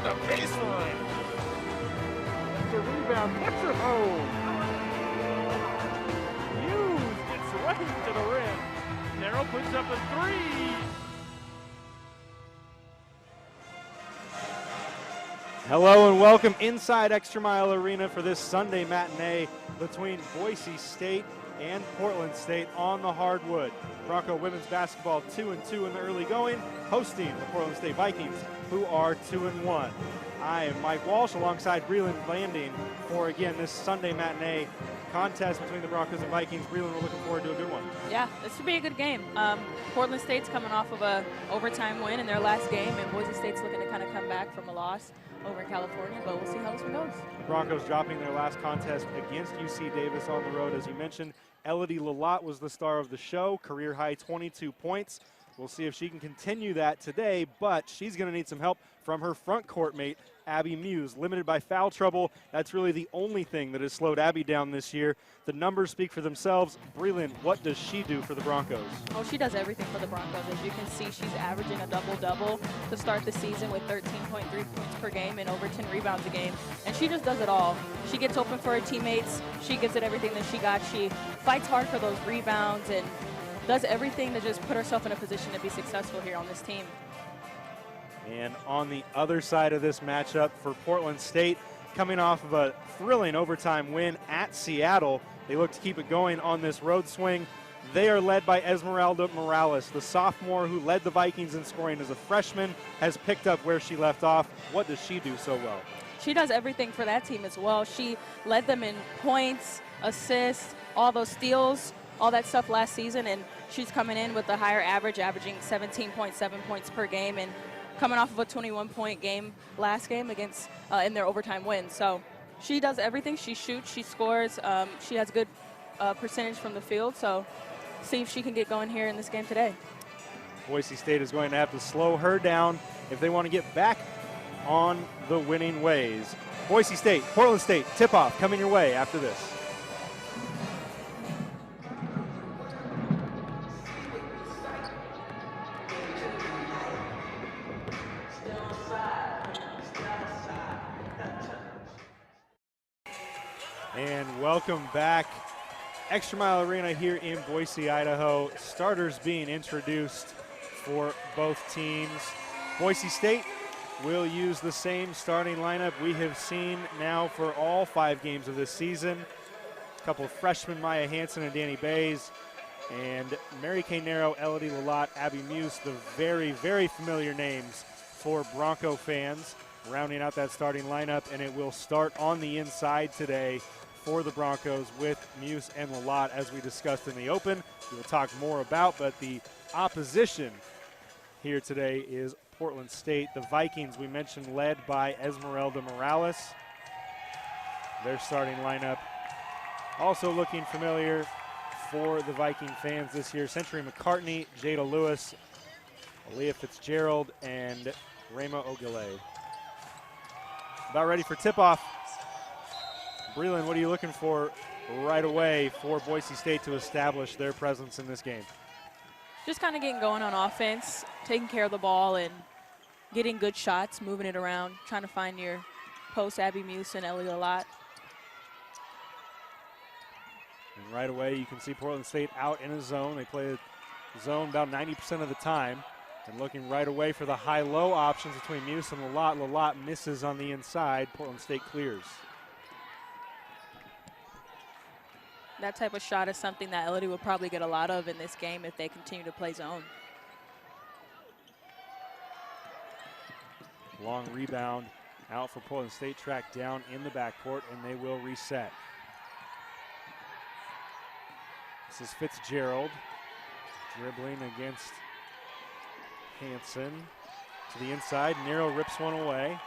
on the baseline. That's a rebound, puts it home. Hughes gets right to the rim. Darrell puts up a three. Hello and welcome inside Extra Mile Arena for this Sunday matinee between Boise State and Portland State on the hardwood. Bronco women's basketball 2-2 in the early going, hosting the Portland State Vikings, who are 2-1. I am Mike Walsh alongside Breland Landing for, again, this Sunday matinee contest between the Broncos and Vikings. Breland, we're looking forward to a good one. Yeah, this should be a good game. Portland State's coming off of a overtime win in their last game, and Boise State's looking to kind of come back from a loss over in California, but we'll see how this one goes. The Broncos dropping their last contest against UC Davis on the road. As you mentioned, Elodie Lalott was the star of the show, career high 22 points. We'll see if she can continue that today, but she's going to need some help from her front court mate, Abby Muse. Limited by foul trouble, that's really the only thing that has slowed Abby down this year. The numbers speak for themselves. Breland, what does she do for the Broncos? Oh, she does everything for the Broncos. As you can see, she's averaging a double-double to start the season with 13.3 points per game and over 10 rebounds a game. And she just does it all. She gets open for her teammates. She gives it everything that she got. She fights hard for those rebounds and does everything to just put herself in a position to be successful here on this team. And on the other side of this matchup for Portland State, coming off of a thrilling overtime win at Seattle, they look to keep it going on this road swing. They are led by Esmeralda Morales, the sophomore who led the Vikings in scoring as a freshman, has picked up where she left off. What does she do so well? She does everything for that team as well. She led them in points, assists, all those steals, all that stuff last season, and she's coming in with a higher average, averaging 17.7 points per game, and coming off of a 21-point game last game against in their overtime win. So she does everything. She shoots, she scores, she has good percentage from the field. So see if she can get going here in this game today. Boise State is going to have to slow her down if they want to get back on the winning ways. Boise State, Portland State, tip-off coming your way after this. And welcome back. Extra Mile Arena here in Boise, Idaho. Starters being introduced for both teams. Boise State will use the same starting lineup we have seen now for all 5 games of this season. A couple of freshmen, Maya Hansen and Danny Bays, and Mary Kay Narrow, Elodie Lalott, Abby Muse, the very, very familiar names for Bronco fans, rounding out that starting lineup, and it will start on the inside today for the Broncos with Muse and Lalott, as we discussed in the open. We will talk more about, but the opposition here today is Portland State. The Vikings, we mentioned, led by Esmeralda Morales. Their starting lineup also looking familiar for the Viking fans this year. Century McCartney, Jada Lewis, Aaliyah Fitzgerald, and Rema Ogile. About ready for tip-off. Breland, what are you looking for right away for Boise State to establish their presence in this game? Just kind of getting going on offense, taking care of the ball and getting good shots, moving it around, trying to find your post, Abby Muse and Ellie Lalott. And right away you can see Portland State out in a zone. They play a zone about 90% of the time. And looking right away for the high-low options between Muse and Lalott. Lalott misses on the inside. Portland State clears. That type of shot is something that Elodie will probably get a lot of in this game if they continue to play zone. Long rebound out for Portland State, tracked down in the backcourt, and they will reset. This is Fitzgerald dribbling against Hansen to the inside. Nero rips one away,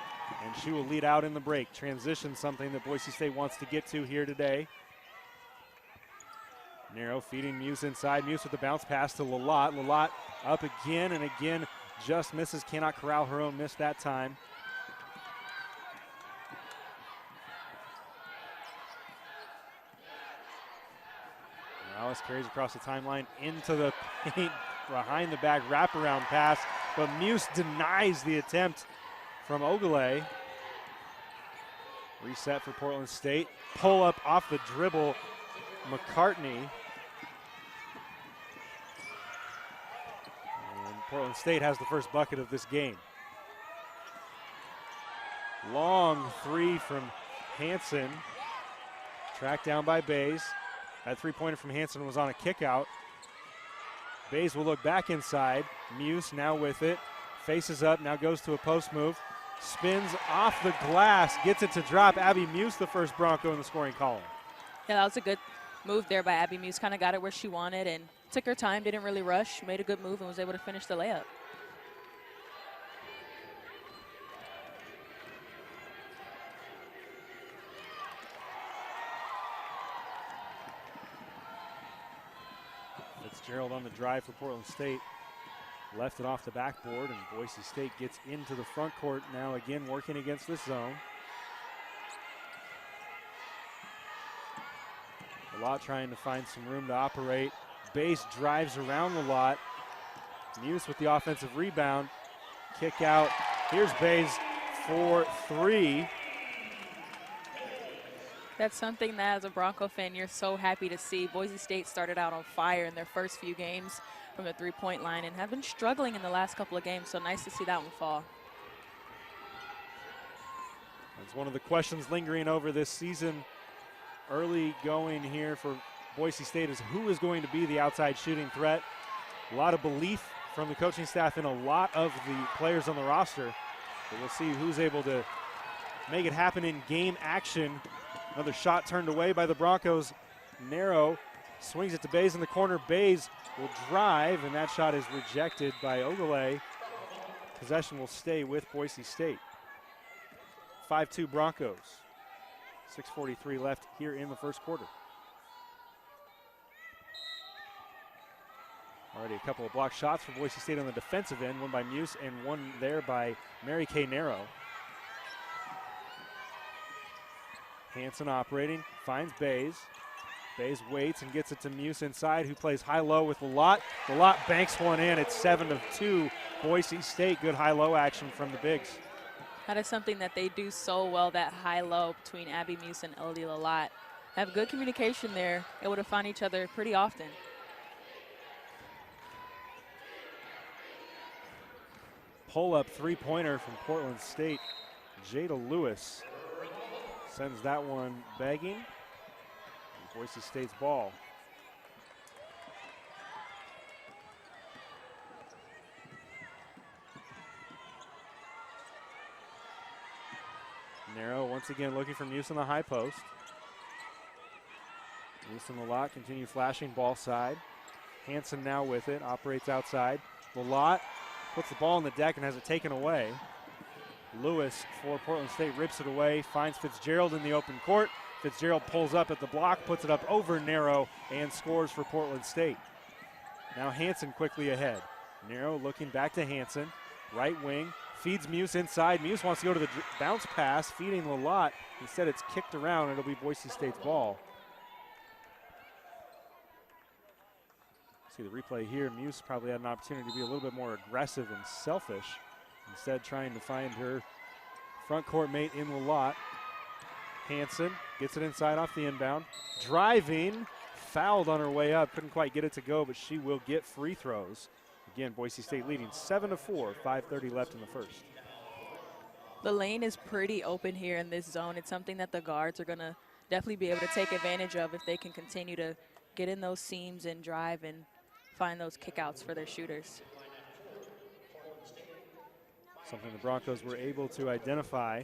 and she will lead out in the break. Transition, something that Boise State wants to get to here today. Nero feeding Muse inside. Muse with the bounce pass to Lalott. Lalott up again and again, just misses. Cannot corral her own miss that time. Morales carries across the timeline into the paint, behind the back wraparound pass, but Muse denies the attempt from Ogilvy. Reset for Portland State. Pull up off the dribble, McCartney. And Portland State has the first bucket of this game. Long three from Hanson. Tracked down by Bays. That three-pointer from Hanson was on a kick out. Bays will look back inside. Muse now with it. Faces up, now goes to a post move. Spins off the glass, gets it to drop. Abby Muse, the first Bronco in the scoring column. Yeah, that was a good move there by Abby Muse. Kind of got it where she wanted and took her time, didn't really rush, made a good move and was able to finish the layup. Fitzgerald on the drive for Portland State. Left it off the backboard, and Boise State gets into the front court now, again working against this zone. A lot trying to find some room to operate. Bays drives around the lot. Muse with the offensive rebound. Kick out. Here's Bays for three. That's something that as a Bronco fan you're so happy to see. Boise State started out on fire in their first few games from the three-point line and have been struggling in the last couple of games, so nice to see that one fall. That's one of the questions lingering over this season. Early going here for Boise State is who is going to be the outside shooting threat. A lot of belief from the coaching staff in a lot of the players on the roster, but we'll see who's able to make it happen in game action. Another shot turned away by the Broncos. Narrow swings it to Bays in the corner. Bays will drive, and that shot is rejected by Ogilvy. Possession will stay with Boise State. 5-2 Broncos. 6:43 left here in the first quarter. Already a couple of blocked shots for Boise State on the defensive end, one by Muse and one there by Mary Kay Narrow. Hanson operating, finds Bays. Bays waits and gets it to Muse inside, who plays high-low with Lalott. Lalott banks one in. It's 7-2 Boise State. Good high-low action from the bigs. That is something that they do so well, that high-low between Abby Muse and Elodie Lalott. Have good communication there, able to find each other pretty often. Pull-up three-pointer from Portland State. Jada Lewis sends that one begging. Boise State's ball. Narrow once again looking for Muse on the high post. Muse on the lot, continue flashing ball side. Hanson now with it, operates outside. Lalott puts the ball on the deck and has it taken away. Lewis for Portland State rips it away, finds Fitzgerald in the open court. Fitzgerald pulls up at the block, puts it up over Narrow, and scores for Portland State. Now Hanson quickly ahead. Narrow looking back to Hanson, right wing, feeds Muse inside. Muse wants to go to the bounce pass, feeding Lalott. Instead it's kicked around, it'll be Boise State's ball. See the replay here, Muse probably had an opportunity to be a little bit more aggressive and selfish. Instead trying to find her front court mate in Lalott. Hanson gets it inside off the inbound. Driving, fouled on her way up. Couldn't quite get it to go, but she will get free throws. Again, Boise State leading 7-4, 5:30 left in the first. The lane is pretty open here in this zone. It's something that the guards are going to definitely be able to take advantage of if they can continue to get in those seams and drive and find those kickouts for their shooters. Something the Broncos were able to identify,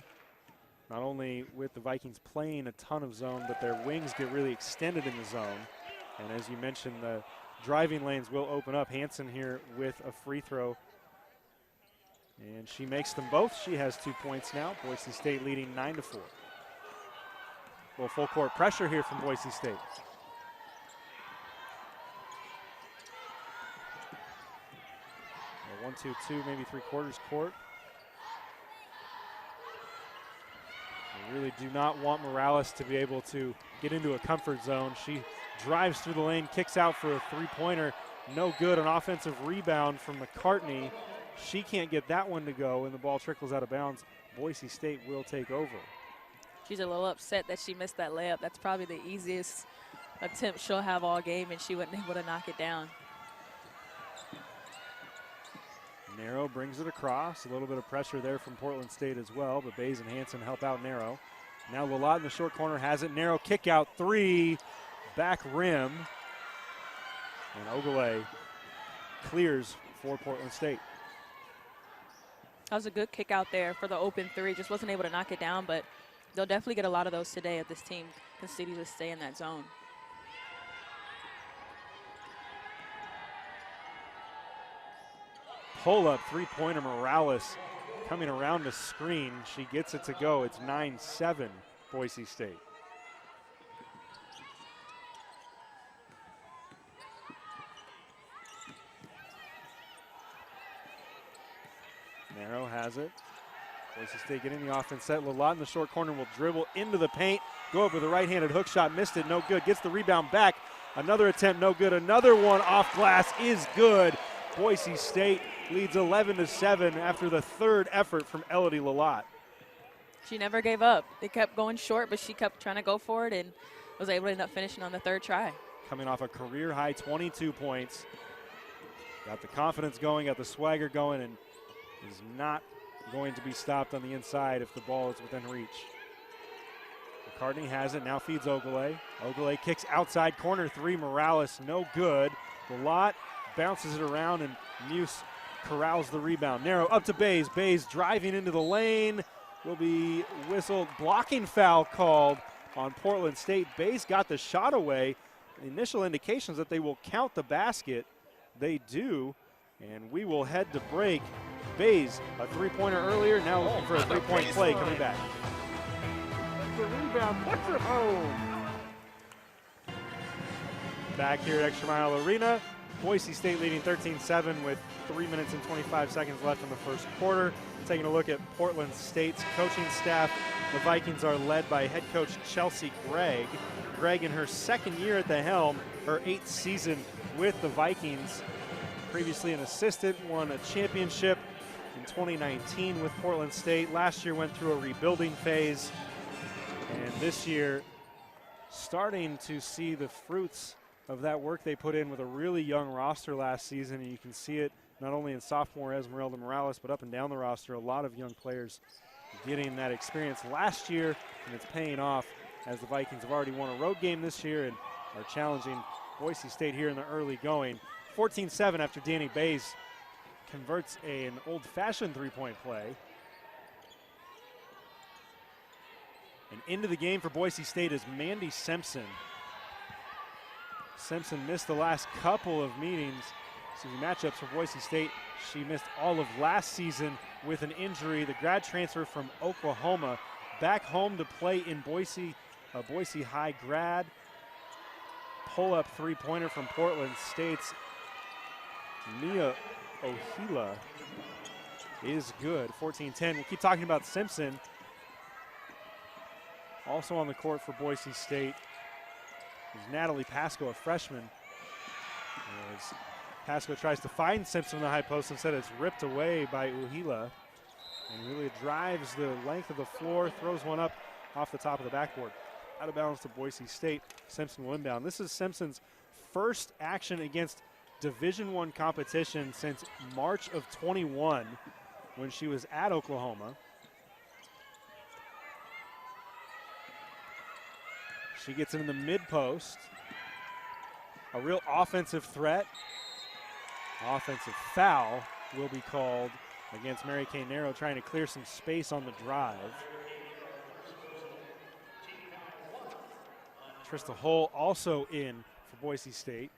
not only with the Vikings playing a ton of zone, but their wings get really extended in the zone. And as you mentioned, the driving lanes will open up. Hanson here with a free throw. And she makes them both. She has 2 points now. Boise State leading 9-4. A little full court pressure here from Boise State. A 1-2-2, maybe 3/4 court. They really do not want Morales to be able to get into a comfort zone. She drives through the lane, kicks out for a three-pointer. No good. An offensive rebound from McCartney. she can't get that one to go and the ball trickles out of bounds, Boise State will take over. She's a little upset that she missed that layup. That's probably the easiest attempt she'll have all game, and she wasn't able to knock it down. Narrow brings it across. A little bit of pressure there from Portland State as well, but Bays and Hansen help out Narrow. Now Lalott in the short corner has it. Narrow kick out three, back rim. And Ogilvy clears for Portland State. That was a good kick out there for the open three. Just wasn't able to knock it down, but they'll definitely get a lot of those today if this team continues to stay in that zone. Pull-up three-pointer Morales coming around the screen. She gets it to go. It's 9-7 Boise State. Narrow has it. Boise State getting the offense set. Lalott in the short corner will dribble into the paint. Go up with a right-handed hook shot. Missed it. No good. Gets the rebound back. Another attempt. No good. Another one off glass is good. Boise State leads 11-7 after the third effort from Elodie Lalott. She never gave up. They kept going short, but she kept trying to go for it and was able to end up finishing on the third try. Coming off a career-high 22 points. Got the confidence going, got the swagger going, and is not going to be stopped on the inside if the ball is within reach. McCartney has it, now feeds Ogilvy. Ogilvy kicks outside corner three, Morales, no good. Lalott bounces it around, and Muse corrals the rebound. Narrow up to Bays. Bays driving into the lane. Will be whistled. Blocking foul called on Portland State. Bays got the shot away. Initial indications that they will count the basket. They do, and we will head to break. Bays, a three-pointer earlier, now looking for a three-point play coming back. The rebound puts it home. Back here at ExtraMile Arena. Boise State leading 13-7 with 3 minutes and 25 seconds left in the first quarter. Taking a look at Portland State's coaching staff. The Vikings are led by head coach Chelsea Gregg. Gregg in her second year at the helm, her 8th season with the Vikings. Previously an assistant, won a championship in 2019 with Portland State. Last year went through a rebuilding phase. And this year, starting to see the fruits of that work they put in with a really young roster last season, and you can see it not only in sophomore Esmeralda Morales, but up and down the roster, a lot of young players getting that experience last year, and it's paying off as the Vikings have already won a road game this year and are challenging Boise State here in the early going. 14-7 after Danny Bays converts an old-fashioned three-point play. And into the game for Boise State is Mandy Simpson. Simpson missed the last couple of matchups for Boise State. She missed all of last season with an injury. The grad transfer from Oklahoma back home to play in Boise, a Boise High grad. Pull-up three-pointer from Portland State's Mia Ohila is good. 14-10. We'll keep talking about Simpson. Also on the court for Boise State is Natalie Pasco, a freshman. As Pasco tries to find Simpson in the high post, instead it's ripped away by Uhila. And really drives the length of the floor, throws one up off the top of the backboard. Out of bounds to Boise State. Simpson will inbound. This is Simpson's first action against Division I competition since March of 21 when she was at Oklahoma. She gets in the mid-post. A real offensive threat. Offensive foul will be called against Mary Kay Narrow, trying to clear some space on the drive. Trista Hull also in for Boise State.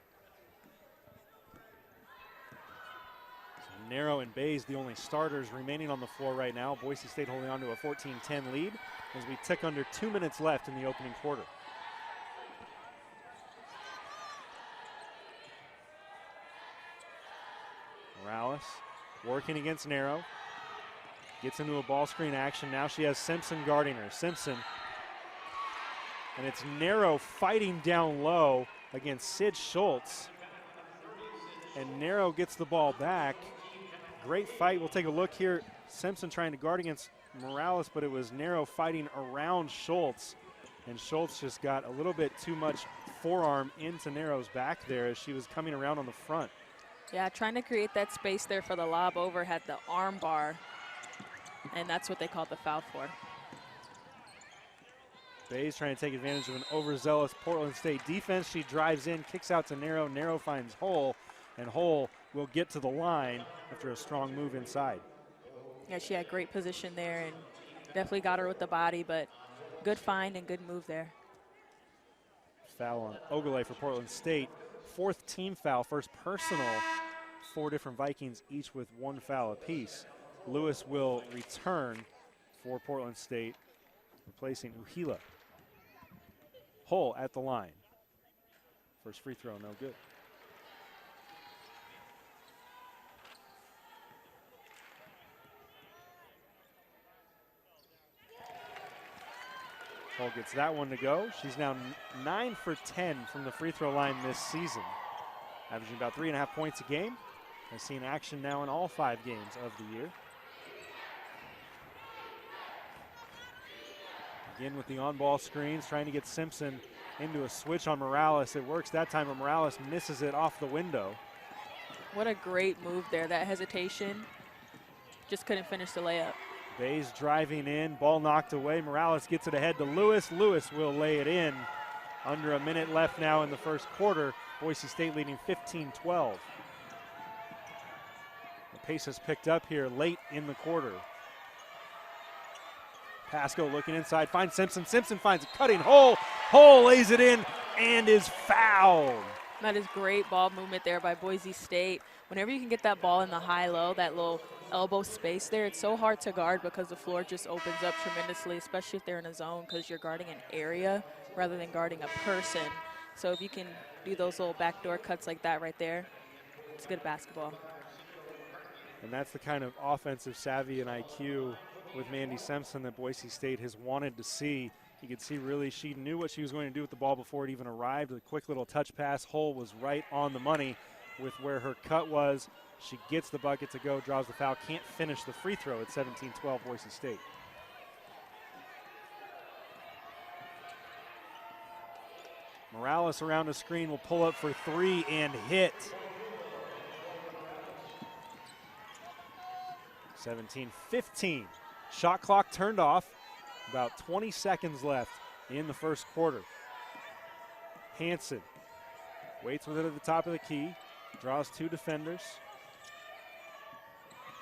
So Narrow and Bays, the only starters remaining on the floor right now. Boise State holding on to a 14-10 lead as we tick under 2 minutes left in the opening quarter. Morales working against Narrow. Gets into a ball screen action. Now she has Simpson guarding her. Simpson. And it's Narrow fighting down low against Sid Schultz. And Narrow gets the ball back. Great fight. We'll take a look here. Simpson trying to guard against Morales, but it was Narrow fighting around Schultz. And Schultz just got a little bit too much forearm into Narrow's back there as she was coming around on the front. Yeah, trying to create that space there for the lob over, had the arm bar, and that's what they called the foul for. Bayes trying to take advantage of an overzealous Portland State defense. She drives in, kicks out to Narrow. Narrow finds Hull, and Hull will get to the line after a strong move inside. Yeah, she had great position there and definitely got her with the body, but good find and good move there. Foul on Ogilvy for Portland State. 4th team foul, first personal. 4 different Vikings, each with 1 foul apiece. Lewis will return for Portland State, replacing Uhila. Hull at the line. First free throw, no good. Hull gets that one to go. She's now 9 for 10 from the free throw line this season, averaging about 3.5 points a game. Has seen action now in all 5 games of the year. Again with the on-ball screens, trying to get Simpson into a switch on Morales. It works that time, but Morales misses it off the window. What a great move there. That hesitation, just couldn't finish the layup. Bayes driving in, ball knocked away. Morales gets it ahead to Lewis. Lewis will lay it in. Under a minute left now in the first quarter. Boise State leading 15-12. The pace has picked up here late in the quarter. Pasco looking inside, finds Simpson. Simpson finds a cutting hole. Hull lays it in and is fouled. That is great ball movement there by Boise State. Whenever you can get that ball in the high-low, that little elbow space there, it's so hard to guard because the floor just opens up tremendously, especially if they're in a zone, because you're guarding an area rather than guarding a person. So if you can do those little backdoor cuts like that right there, it's good basketball. And that's the kind of offensive savvy and IQ with Mandy Simpson that Boise State has wanted to see. You could see really she knew what she was going to do with the ball before it even arrived. A quick little touch pass. Hull was right on the money with where her cut was. She gets the bucket to go, draws the foul, can't finish the free throw at 17-12 Boise State. Morales around the screen will pull up for 3 and hit. 17-15. Shot clock turned off. About 20 seconds left in the first quarter. Hansen waits with it at the top of the key. Draws 2 defenders.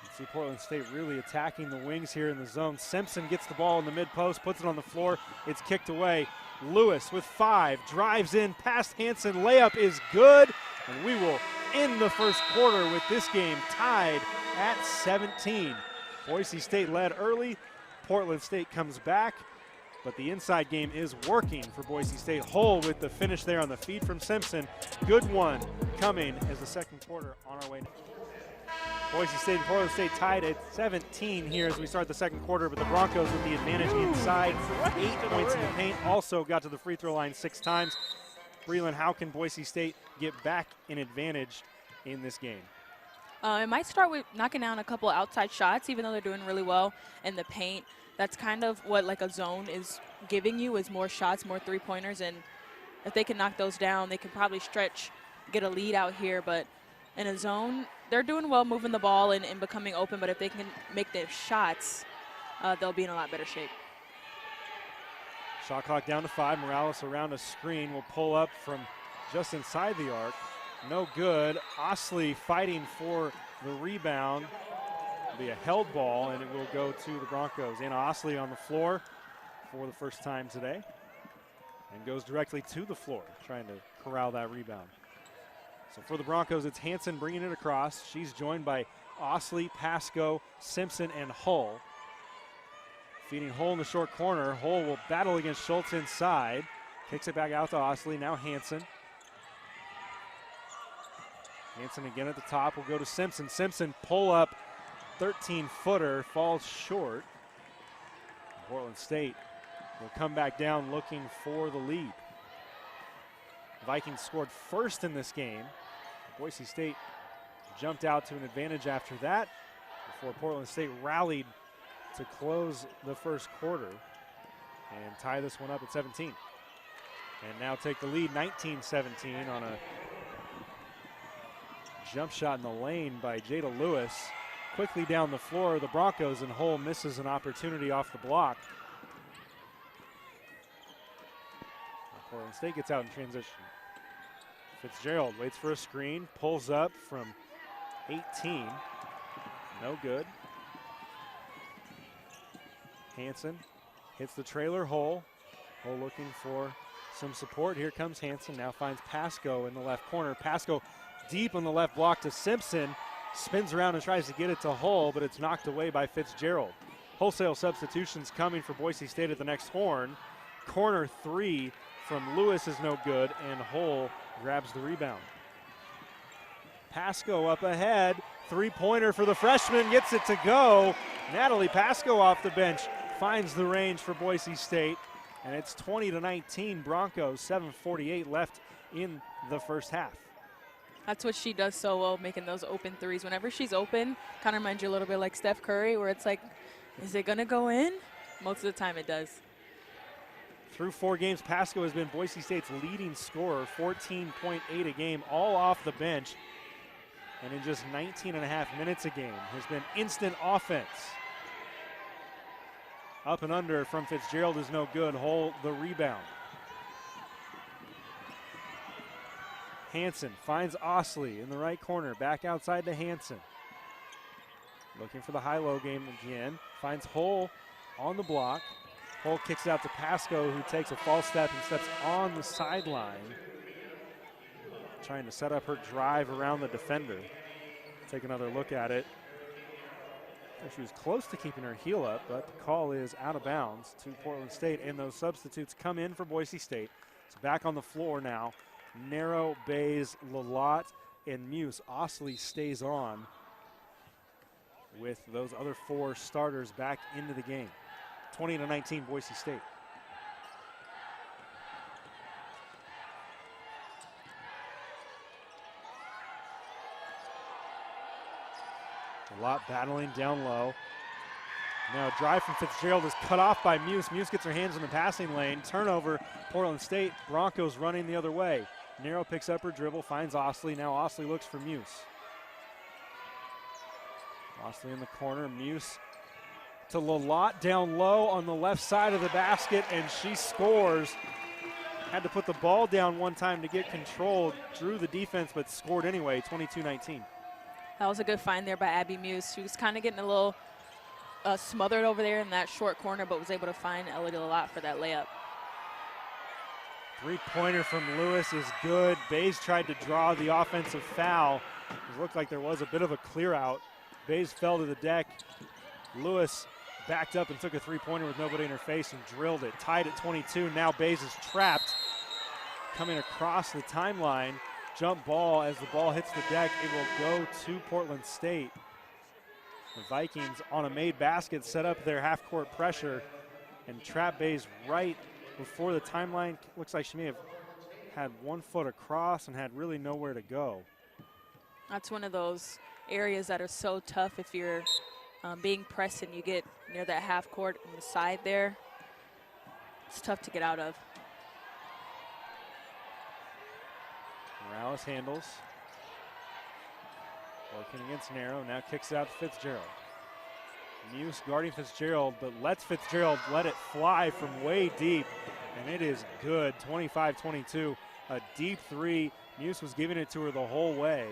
You see Portland State really attacking the wings here in the zone. Simpson gets the ball in the mid-post, puts it on the floor. It's kicked away. Lewis with 5, drives in past Hansen. Layup is good, and we will end the first quarter with this game tied at 17. Boise State led early. Portland State comes back, but the inside game is working for Boise State. Hull with the finish there on the feed from Simpson. Good one coming as the second quarter on our way. Boise State and Portland State tied at 17 here as we start the second quarter, but the Broncos with the advantage inside. 8 points in the paint, also got to the free throw line 6 times. Breland, how can Boise State get back in advantage in this game? It might start with knocking down a couple outside shots, even though they're doing really well in the paint. That's kind of what like a zone is giving you, is more shots, more three-pointers, and if they can knock those down, they can probably stretch, get a lead out here. But in a zone, they're doing well moving the ball and becoming open, but if they can make their shots, they'll be in a lot better shape. Shot clock down to 5. Morales around a screen will pull up from just inside the arc. No good. Osley fighting for the rebound. It'll be a held ball, and it will go to the Broncos. Anna Osley on the floor for the first time today and goes directly to the floor, trying to corral that rebound. So for the Broncos, it's Hansen bringing it across. She's joined by Osley, Pasco, Simpson, and Hull. Feeding Hull in the short corner. Hull will battle against Schultz inside. Kicks it back out to Osley. Now Hansen. Hansen again at the top will go to Simpson. Simpson pull up 13-footer, falls short. Portland State will come back down looking for the lead. Vikings scored first in this game. Boise State jumped out to an advantage after that. before Portland State rallied to close the first quarter and tie this one up at 17. And now take the lead 19-17 on a jump shot in the lane by Jada Lewis. Quickly down the floor, the Broncos, and Hull misses an opportunity off the block. Portland State gets out in transition. Fitzgerald waits for a screen, pulls up from 18. No good. Hansen hits the trailer. Hull looking for some support. Here comes Hansen, now finds Pasco in the left corner. Pasco deep on the left block to Simpson. Spins around and tries to get it to Hull, but it's knocked away by Fitzgerald. Wholesale substitutions coming for Boise State at the next horn. Corner three from Lewis is no good, and Hull grabs the rebound. Pasco up ahead. Three-pointer for the freshman, gets it to go. Natalie Pasco off the bench finds the range for Boise State, and it's 20-19 Broncos, 7:48 left in the first half. That's what she does so well, making those open threes. Whenever she's open, kind of reminds you a little bit like Steph Curry, where it's like, is it going to go in? Most of the time it does. Through 4 games, Pasco has been Boise State's leading scorer, 14.8 a game, all off the bench. And in just 19.5 minutes a game, has been instant offense. Up and under from Fitzgerald is no good. Hull the rebound. Hansen finds Osley in the right corner, back outside to Hansen. Looking for the high-low game again. Finds Hull on the block. Hull kicks out to Pasco, who takes a false step and steps on the sideline, trying to set up her drive around the defender. Take another look at it. She was close to keeping her heel up, but the call is out of bounds to Portland State, and those substitutes come in for Boise State. It's back on the floor now. Narrow, Bays, Lalott, and Muse. Osley stays on with those other 4 starters back into the game. 20-19 Boise State. Lalott battling down low. Now a drive from Fitzgerald is cut off by Muse. Muse gets her hands in the passing lane. Turnover, Portland State. Broncos running the other way. Narrow picks up her dribble, finds Osley. Now Osley looks for Muse. Osley in the corner. Muse to Lalott down low on the left side of the basket, and she scores. Had to put the ball down one time to get control. Drew the defense, but scored anyway, 22-19. That was a good find there by Abby Muse. She was kind of getting a little smothered over there in that short corner, but was able to find Elodie Lalott for that layup. Three-pointer from Lewis is good. Bays tried to draw the offensive foul. It looked like there was a bit of a clear out. Bays fell to the deck. Lewis backed up and took a three-pointer with nobody in her face and drilled it. Tied at 22. Now Bays is trapped. Coming across the timeline. Jump ball. As the ball hits the deck, it will go to Portland State. The Vikings on a made basket set up their half-court pressure and trap Bays right before the timeline. Looks like she may have had 1 foot across and had really nowhere to go. That's one of those areas that are so tough if you're being pressed and you get near that half court on the side there. It's tough to get out of. Morales handles. Working against Narrow, now kicks out to Fitzgerald. Muse guarding Fitzgerald, but lets Fitzgerald let it fly from way deep, and it is good, 25-22. A deep three. Muse was giving it to her the whole way.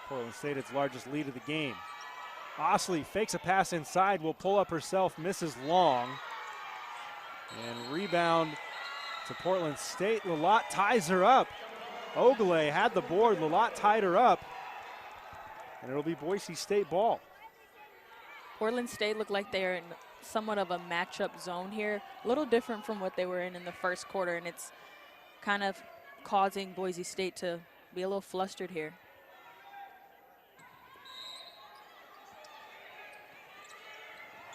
Portland State its largest lead of the game. Osley fakes a pass inside, will pull up herself, misses long. And rebound to Portland State. Lalott ties her up. Ogale had the board. Lalott tied her up. And it'll be Boise State ball. Portland State looked like they're in somewhat of a matchup zone here. A little different from what they were in the first quarter, and it's kind of causing Boise State to be a little flustered here.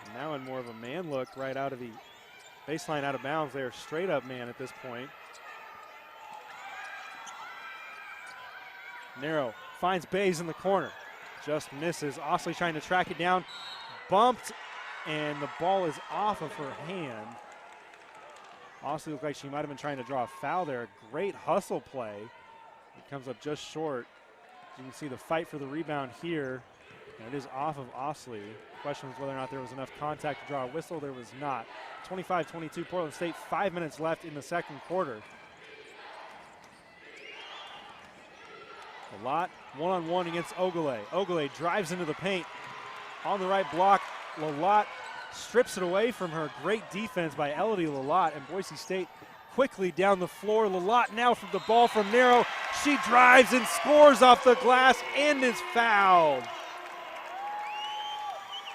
And now in more of a man look right out of the baseline, out of bounds. They're straight up man at this point. Narrow finds Bays in the corner. Just misses. Osley trying to track it down. Bumped, and the ball is off of her hand. Osley looked like she might have been trying to draw a foul there. Great hustle play. It comes up just short. You can see the fight for the rebound here. And it is off of Osley. The question was whether or not there was enough contact to draw a whistle. There was not. 25-22 Portland State, 5 minutes left in the second quarter. Lalott one-on-one against Ogule. Ogule drives into the paint. On the right block, Lalott strips it away from her. Great defense by Elodie Lalott, and Boise State quickly down the floor. Lalott now from the ball from Narrow. She drives and scores off the glass and is fouled.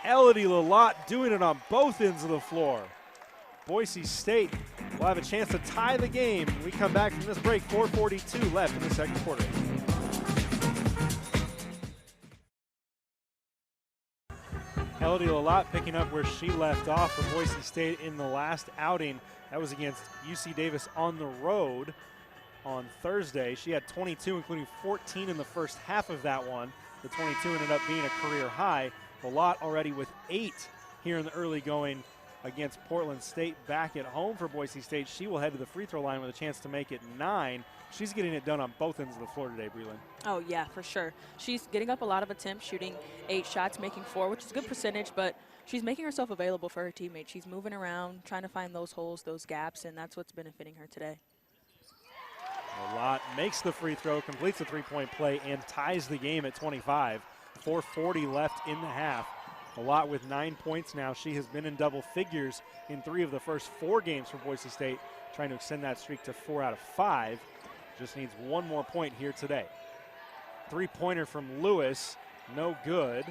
Elodie Lalott doing it on both ends of the floor. Boise State will have a chance to tie the game when we come back from this break. 4:42 left in the second quarter. Elodie Lalott picking up where she left off for Boise State in the last outing. That was against UC Davis on the road on Thursday. She had 22, including 14 in the first half of that one. The 22 ended up being a career high. Lalott already with 8 here in the early going against Portland State. Back at home for Boise State, she will head to the free throw line with a chance to make it 9. She's getting it done on both ends of the floor today, Breland. Oh, yeah, for sure. She's getting up a lot of attempts, shooting 8 shots, making 4, which is a good percentage, but she's making herself available for her teammates. She's moving around, trying to find those holes, those gaps, and that's what's benefiting her today. Lalott makes the free throw, completes the three-point play, and ties the game at 25. 4:40 left in the half. Lalott with 9 points now. She has been in double figures in 3 of the first 4 games for Boise State, trying to extend that streak to 4 out of 5. Just needs 1 more point here today. Three-pointer from Lewis, no good.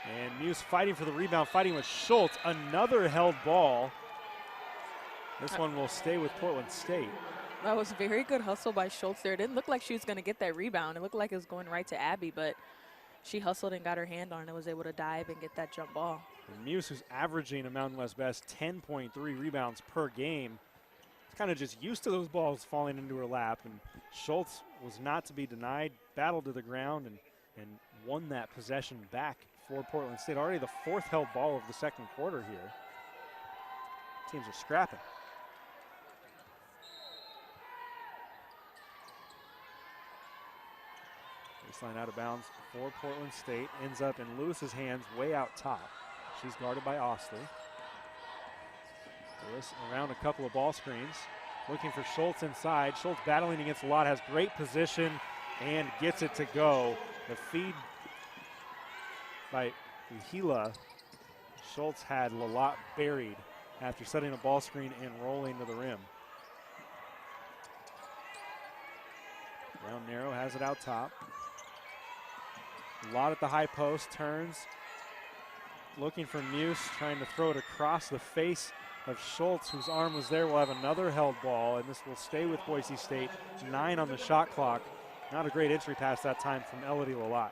And Muse fighting for the rebound, fighting with Schultz. Another held ball. This one will stay with Portland State. That was a very good hustle by Schultz there. It didn't look like she was going to get that rebound. It looked like it was going right to Abby, but she hustled and got her hand on it, was able to dive and get that jump ball. And Muse, who's averaging a Mountain West best 10.3 rebounds per game, is kind of just used to those balls falling into her lap. And Schultz was not to be denied, battled to the ground, and won that possession back for Portland State. Already the 4th held ball of the second quarter here. Teams are scrapping. Baseline out of bounds for Portland State. Ends up in Lewis's hands way out top. She's guarded by Osley. Lewis around a couple of ball screens. Looking for Schultz inside. Schultz battling against Lalott, has great position and gets it to go. The feed by Uhila. Schultz had Lalott buried after setting a ball screen and rolling to the rim. Now Narrow has it out top. Lalott at the high post, turns, looking for Muse, trying to throw it across the face of Schultz, whose arm was there. We'll have another held ball, and this will stay with Boise State. 9 on the shot clock. Not a great entry pass that time from Elodie Lalott.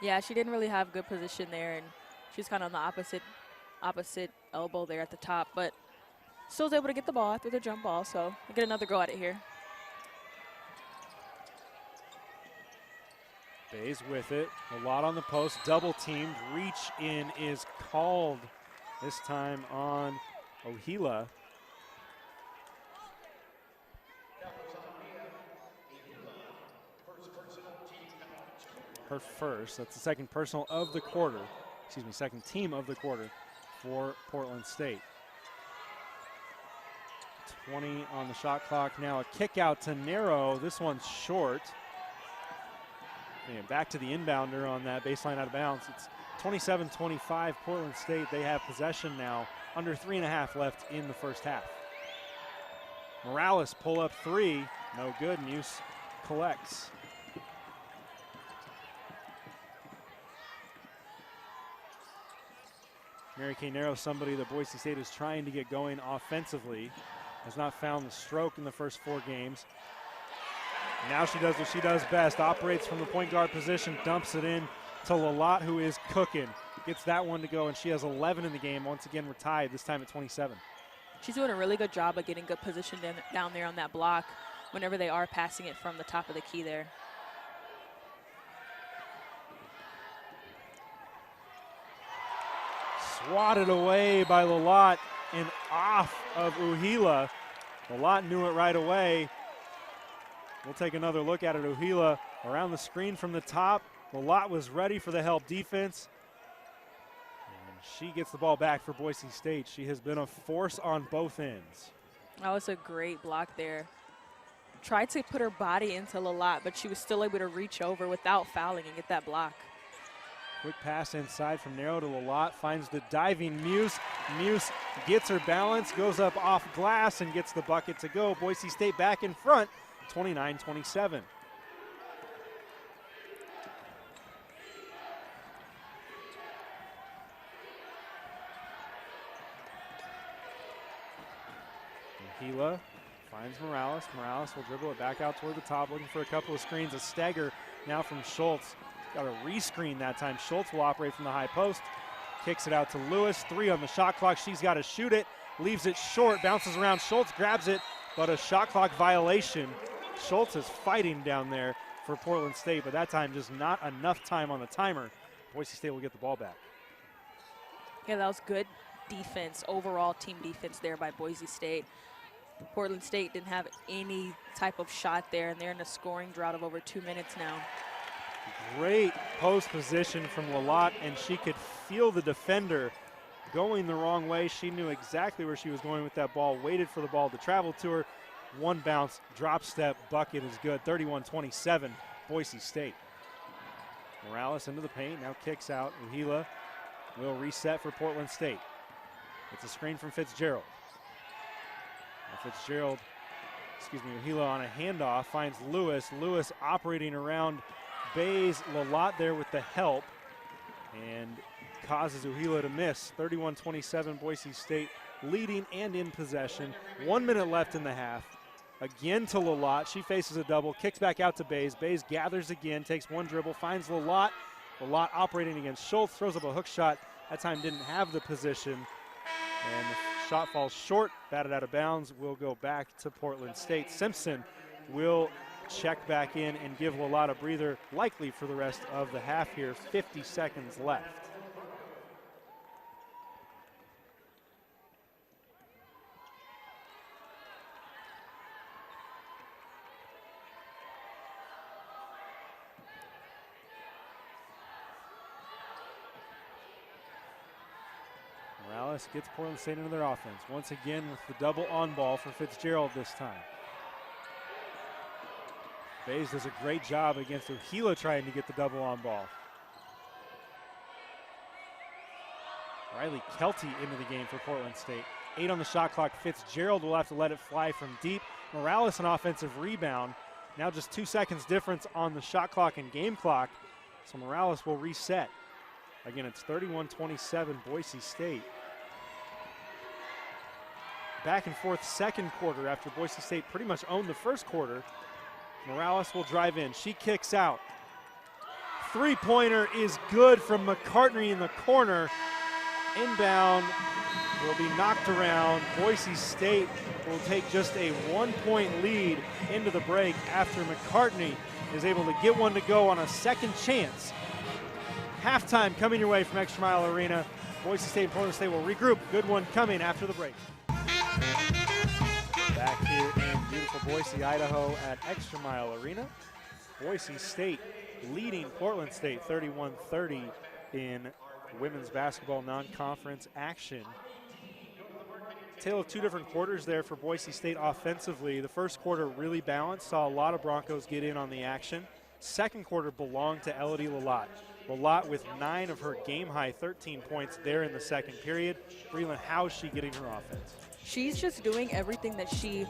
Yeah, she didn't really have good position there, and she's kind of on the opposite elbow there at the top, but still was able to get the ball after the jump ball, so we'll get another go at it here. Bays with it. Lalott on the post, double teamed. Reach in is called, this time on Uhila. Her first. That's the second personal of the quarter. Excuse me, second team of the quarter for Portland State. 20 on the shot clock. Now a kick out to Narrow. This one's short. And back to the inbounder on that baseline out of bounds. It's 27-25 Portland State. They have possession now. Under 3.5 left in the first half. Morales pull up 3. No good. Muse collects. Mary Kay Narrow, somebody that Boise State is trying to get going offensively. Has not found the stroke in the first 4 games. Now she does what she does best, operates from the point guard position, dumps it in to Lalott, who is cooking. Gets that one to go, and she has 11 in the game. Once again, we're tied, this time at 27. She's doing a really good job of getting good position down there on that block whenever they are passing it from the top of the key there. swatted away by Lalott and off of Uhila. Lalott knew it right away. We'll take another look at it. Uhila around the screen from the top. Lalott was ready for the help defense. And she gets the ball back for Boise State. She has been a force on both ends. That was a great block there. Tried to put her body into Lalott, but she was still able to reach over without fouling and get that block. Quick pass inside from Narrow to Lalott, finds the diving Muse. Muse gets her balance, goes up off glass and gets the bucket to go. Boise State back in front, 29-27. Gila finds Morales. Morales will dribble it back out toward the top, looking for a couple of screens. A stagger now from Schultz. Got a rescreen that time. Schultz will operate from the high post. Kicks it out to Lewis. 3 on the shot clock. She's got to shoot it. Leaves it short. Bounces around. Schultz grabs it, but a shot clock violation. Schultz is fighting down there for Portland State, but that time just not enough time on the timer. Boise State will get the ball back. Yeah, that was good defense, overall team defense there by Boise State. Portland State didn't have any type of shot there, and they're in a scoring drought of over 2 minutes now. Great post position from Lalott, and she could feel the defender going the wrong way. She knew exactly where she was going with that ball, waited for the ball to travel to her. One bounce, drop step, bucket is good. 31-27, Boise State. Morales into the paint, now kicks out. Uhila will reset for Portland State. It's a screen from Fitzgerald. Uhila on a handoff, finds Lewis. Lewis operating around Bays. Lalott there with the help and causes Uhila to miss. 31-27, Boise State leading and in possession. 1 minute left in the half. Again to Lalott. She faces a double, kicks back out to Bays. Bays gathers again, takes one dribble, finds Lalott. Lalott operating against Schultz, throws up a hook shot. That time didn't have the position. And the shot falls short, batted out of bounds, will go back to Portland State. Simpson will check back in and give Lalott a breather, likely for the rest of the half here. 50 seconds left. Morales gets Portland State into their offense. Once again with the double on ball for Fitzgerald this time. Bays does a great job against Uhila trying to get the double on ball. Riley Kelty into the game for Portland State. 8 on the shot clock. Fitzgerald will have to let it fly from deep. Morales an offensive rebound. Now just 2 seconds difference on the shot clock and game clock. So Morales will reset. Again, it's 31-27 Boise State. Back and forth second quarter after Boise State pretty much owned the first quarter. Morales will drive in. She kicks out. Three-pointer is good from McCartney in the corner. Inbound will be knocked around. Boise State will take just a 1-point lead into the break after McCartney is able to get one to go on a second chance. Halftime coming your way from ExtraMile Arena. Boise State and Portland State will regroup. Good one coming after the break. Back here in beautiful Boise, Idaho at ExtraMile Arena. Boise State leading Portland State 31-30 in women's basketball non-conference action. Tale of 2 different quarters there for Boise State offensively. The first quarter really balanced, saw a lot of Broncos get in on the action. Second quarter belonged to Elodie Lalott. Lalott with 9 of her game-high 13 points there in the second period. Breland, how's she getting her offense? She's just doing everything that she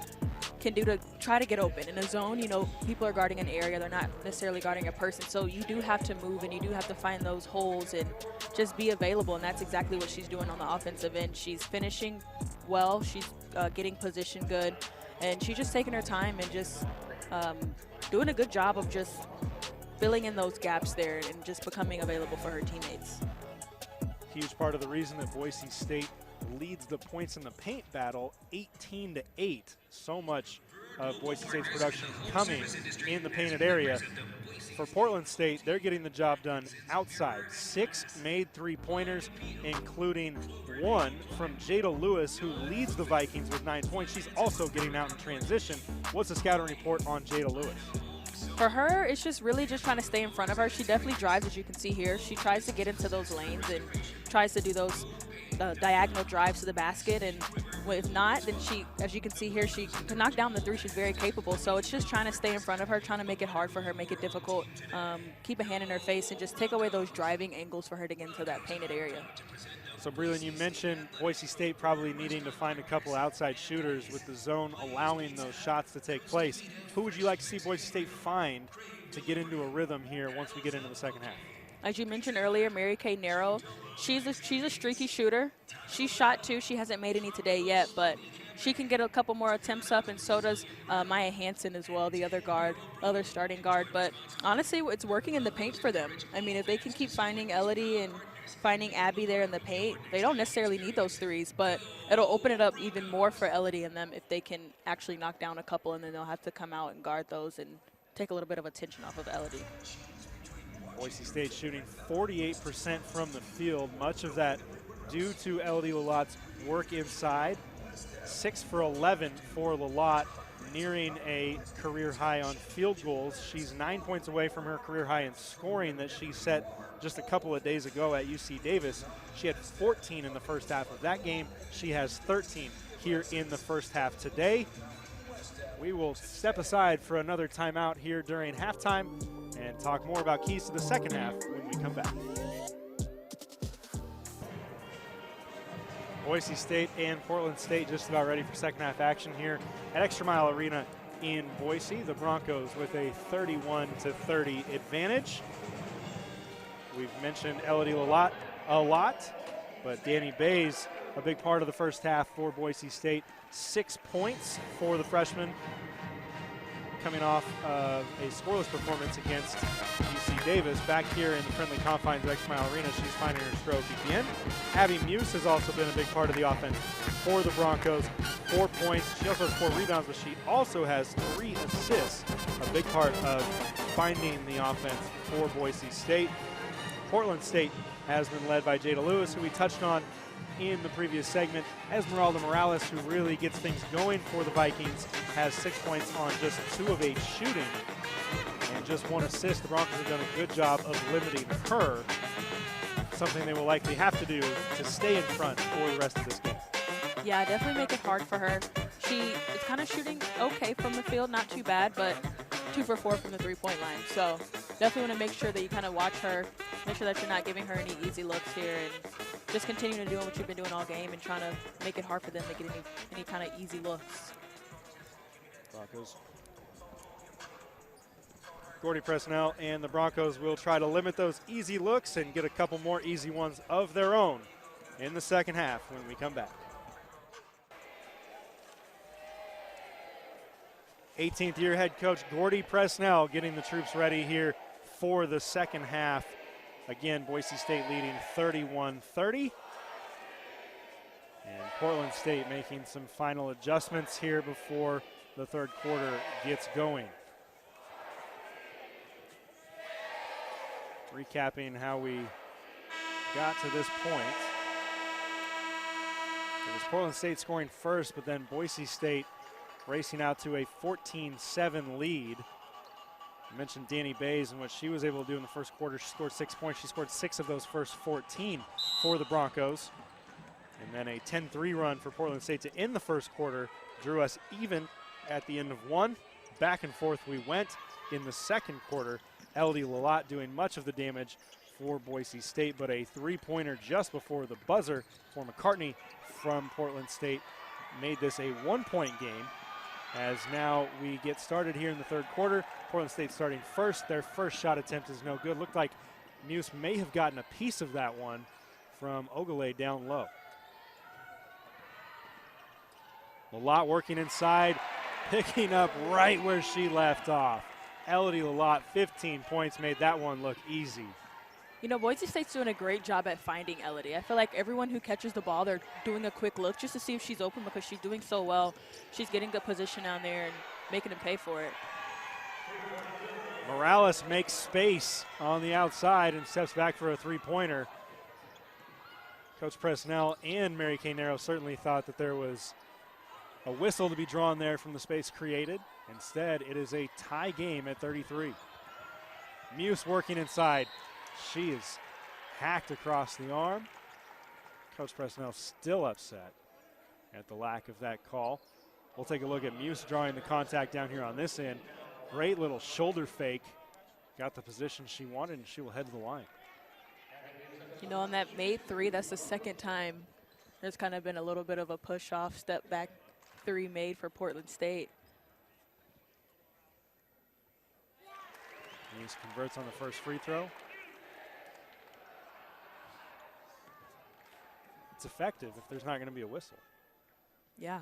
can do to try to get open. In a zone, you know, people are guarding an area. They're not necessarily guarding a person. So you do have to move and you do have to find those holes and just be available. And that's exactly what she's doing on the offensive end. She's finishing well. She's getting position good. And she's just taking her time and just doing a good job of just filling in those gaps there and just becoming available for her teammates. Huge part of the reason that Boise State leads the points in the paint battle, 18-8. So much of Boise State's production coming in the painted area. For Portland State, they're getting the job done outside. 6 made three-pointers, including 1 from Jada Lewis, who leads the Vikings with 9 points. She's also getting out in transition. What's the scouting report on Jada Lewis? For her, it's just really just trying to stay in front of her. She definitely drives, as you can see here. She tries to get into those lanes and tries to do those diagonal drives to the basket, and if not, then she, as you can see here, she can knock down the three. She's very capable, so it's just trying to stay in front of her, trying to make it hard for her, make it difficult, keep a hand in her face, and just take away those driving angles for her to get into that painted area. So, Breland, you mentioned Boise State probably needing to find a couple outside shooters with the zone allowing those shots to take place. Who would you like to see Boise State find to get into a rhythm here once we get into the second half? As you mentioned earlier, Mary Kay Narrow, she's a streaky shooter. She shot 2. She hasn't made any today yet, but she can get a couple more attempts up, and so does Maya Hansen as well, the other starting guard. But honestly, it's working in the paint for them. I mean, if they can keep finding Elodie and finding Abby there in the paint, they don't necessarily need those threes, but it'll open it up even more for Elodie and them if they can actually knock down a couple, and then they'll have to come out and guard those and take a little bit of attention off of Elodie. Boise State shooting 48% from the field, much of that due to Elodie Lalotte's work inside. 6 for 11 for Lalotte, nearing a career high on field goals. She's 9 points away from her career high in scoring that she set just a couple of days ago at UC Davis. She had 14 in the first half of that game. She has 13 here in the first half today. We will step aside for another timeout here during halftime and talk more about keys to the second half when we come back. Boise State and Portland State just about ready for second half action here at ExtraMile Arena in Boise. The Broncos with a 31-30 advantage. We've mentioned Elodie Lalotte a lot, but Danny Bays, a big part of the first half for Boise State. 6 points for the freshman, coming off of a scoreless performance against UC Davis. Back here in the friendly confines of ExtraMile Arena, she's finding her stroke again. Abby Muse has also been a big part of the offense for the Broncos. 4 points. She also has 4 rebounds, but she also has 3 assists, a big part of finding the offense for Boise State. Portland State has been led by Jada Lewis, who we touched on in the previous segment. Esmeralda Morales, who really gets things going for the Vikings, has 6 points on just 2 of 8 shooting and just 1 assist. The Broncos have done a good job of limiting her, something they will likely have to do to stay in front for the rest of this game. Yeah, definitely make it hard for her. She is kind of shooting okay from the field, not too bad, but 2 for 4 from the three-point line. So definitely want to make sure that you kind of watch her, make sure that you're not giving her any easy looks here, and just continue to do what you've been doing all game and trying to make it hard for them to get any kind of easy looks. Broncos. Gordy Presnell and the Broncos will try to limit those easy looks and get a couple more easy ones of their own in the second half when we come back. 18th year head coach Gordy Presnell getting the troops ready here for the second half. Again, Boise State leading 31-30. And Portland State making some final adjustments here before the third quarter gets going. Recapping how we got to this point. It was Portland State scoring first, but then Boise State racing out to a 14-7 lead. I mentioned Danny Bays and what she was able to do in the first quarter. She scored 6 points. She scored 6 of those first 14 for the Broncos. And then a 10-3 run for Portland State to end the first quarter drew us even at the end of 1. Back and forth we went in the second quarter. Elodie Lalotte doing much of the damage for Boise State, but a three-pointer just before the buzzer for McCartney from Portland State made this a 1-point game. As now we get started here in the third quarter. Portland State starting first. Their first shot attempt is no good. Looked like Muse may have gotten a piece of that one from Ogale down low. Lalotte working inside, picking up right where she left off. Elodie Lalotte, 15 points, made that one look easy. You know, Boise State's doing a great job at finding Elodie. I feel like everyone who catches the ball, they're doing a quick look just to see if she's open because she's doing so well. She's getting good position down there, and making him pay for it. Morales makes space on the outside and steps back for a three-pointer. Coach Presnell and Mary Kay Narrow certainly thought that there was a whistle to be drawn there from the space created. Instead, it is a tie game at 33. Muse working inside. She is hacked across the arm. Coach Presnell still upset at the lack of that call. We'll take a look at Muse drawing the contact down here on this end. Great little shoulder fake. Got the position she wanted, and she will head to the line. You know, on that made three, that's the second time there's kind of been a little bit of a push-off, step-back three made for Portland State. Muse converts on the first free throw. It's effective if there's not going to be a whistle. Yeah.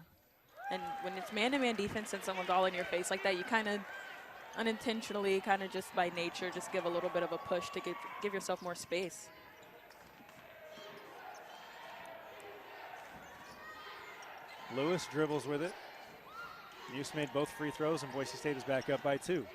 And when it's man-to-man defense and someone's all in your face like that, you kind of unintentionally, kind of just by nature, just give a little bit of a push to give yourself more space. Lewis dribbles with it. Muse made both free throws, and Boise State is back up by 2.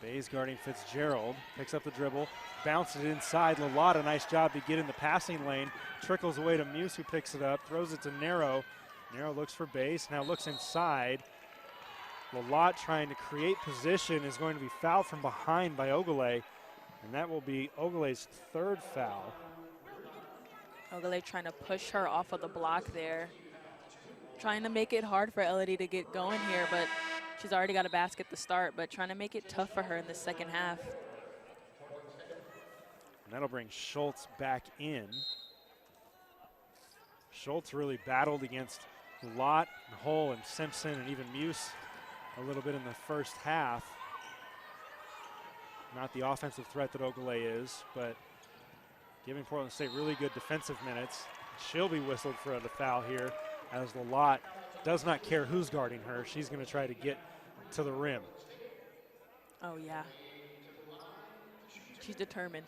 Bays guarding Fitzgerald, picks up the dribble, bounces it inside. Lalata, nice job to get in the passing lane. Trickles away to Muse, who picks it up, throws it to Narrow. Narrow looks for Bays, now looks inside. Lalata trying to create position is going to be fouled from behind by Ogule, and that will be Ogule's third foul. Ogule trying to push her off of the block there. Trying to make it hard for Elodie to get going here, but she's already got a basket to start, but trying to make it tough for her in the second half. And that'll bring Schultz back in. Schultz really battled against Lott, Hull, and Simpson, and even Muse a little bit in the first half. Not the offensive threat that Ogule is, but giving Portland State really good defensive minutes. She'll be whistled for the foul here, as Lott does not care who's guarding her. She's going to try to get to the rim. Oh, yeah. She's determined.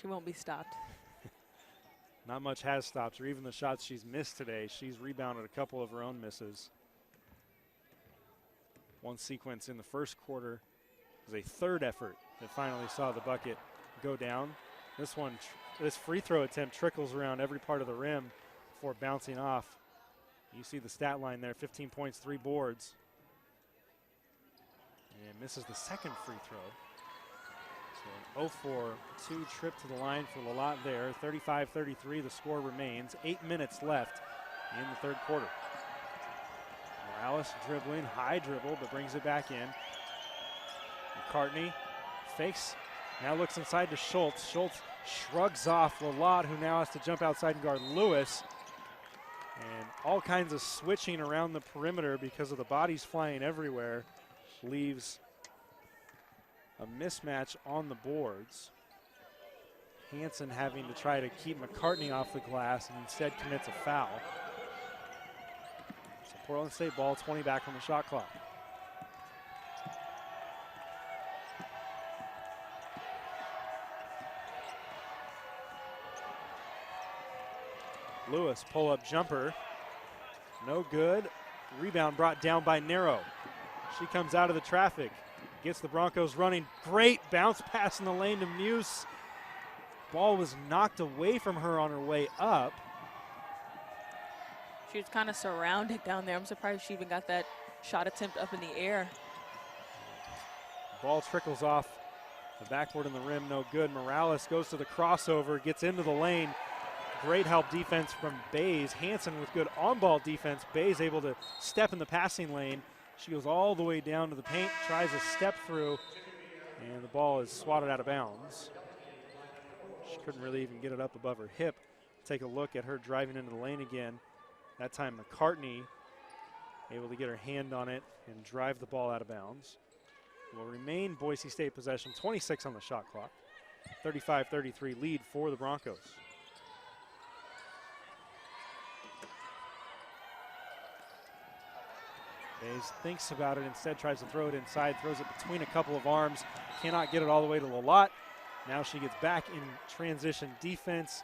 She won't be stopped. Not much has stopped her. Even the shots she's missed today, she's rebounded a couple of her own misses. One sequence in the first quarter was a third effort that finally saw the bucket go down. This free throw attempt trickles around every part of the rim before bouncing off. You see the stat line there, 15 points, 3 boards. And misses the second free throw. So an 0-for-2 trip to the line for Lalott there. 35-33, the score remains. 8 minutes left in the third quarter. Morales dribbling, high dribble, but brings it back in. McCartney fakes, now looks inside to Schultz. Schultz shrugs off Lalott, who now has to jump outside and guard Lewis. And all kinds of switching around the perimeter because of the bodies flying everywhere leaves a mismatch on the boards. Hansen having to try to keep McCartney off the glass and instead commits a foul. So Portland State ball, 20 back on the shot clock. Lewis, pull-up jumper, no good. Rebound brought down by Narrow. She comes out of the traffic, gets the Broncos running. Great bounce pass in the lane to Muse. Ball was knocked away from her on her way up. She was kind of surrounded down there. I'm surprised she even got that shot attempt up in the air. Ball trickles off the backboard in the rim, no good. Morales goes to the crossover, gets into the lane. Great help defense from Bays. Hansen with good on-ball defense. Bays able to step in the passing lane. She goes all the way down to the paint, tries a step through, and the ball is swatted out of bounds. She couldn't really even get it up above her hip. Take a look at her driving into the lane again. That time McCartney able to get her hand on it and drive the ball out of bounds. It will remain Boise State possession, 26 on the shot clock. 35-33 lead for the Broncos. Bays thinks about it, instead tries to throw it inside, throws it between a couple of arms, cannot get it all the way to Lalott. Now she gets back in transition defense.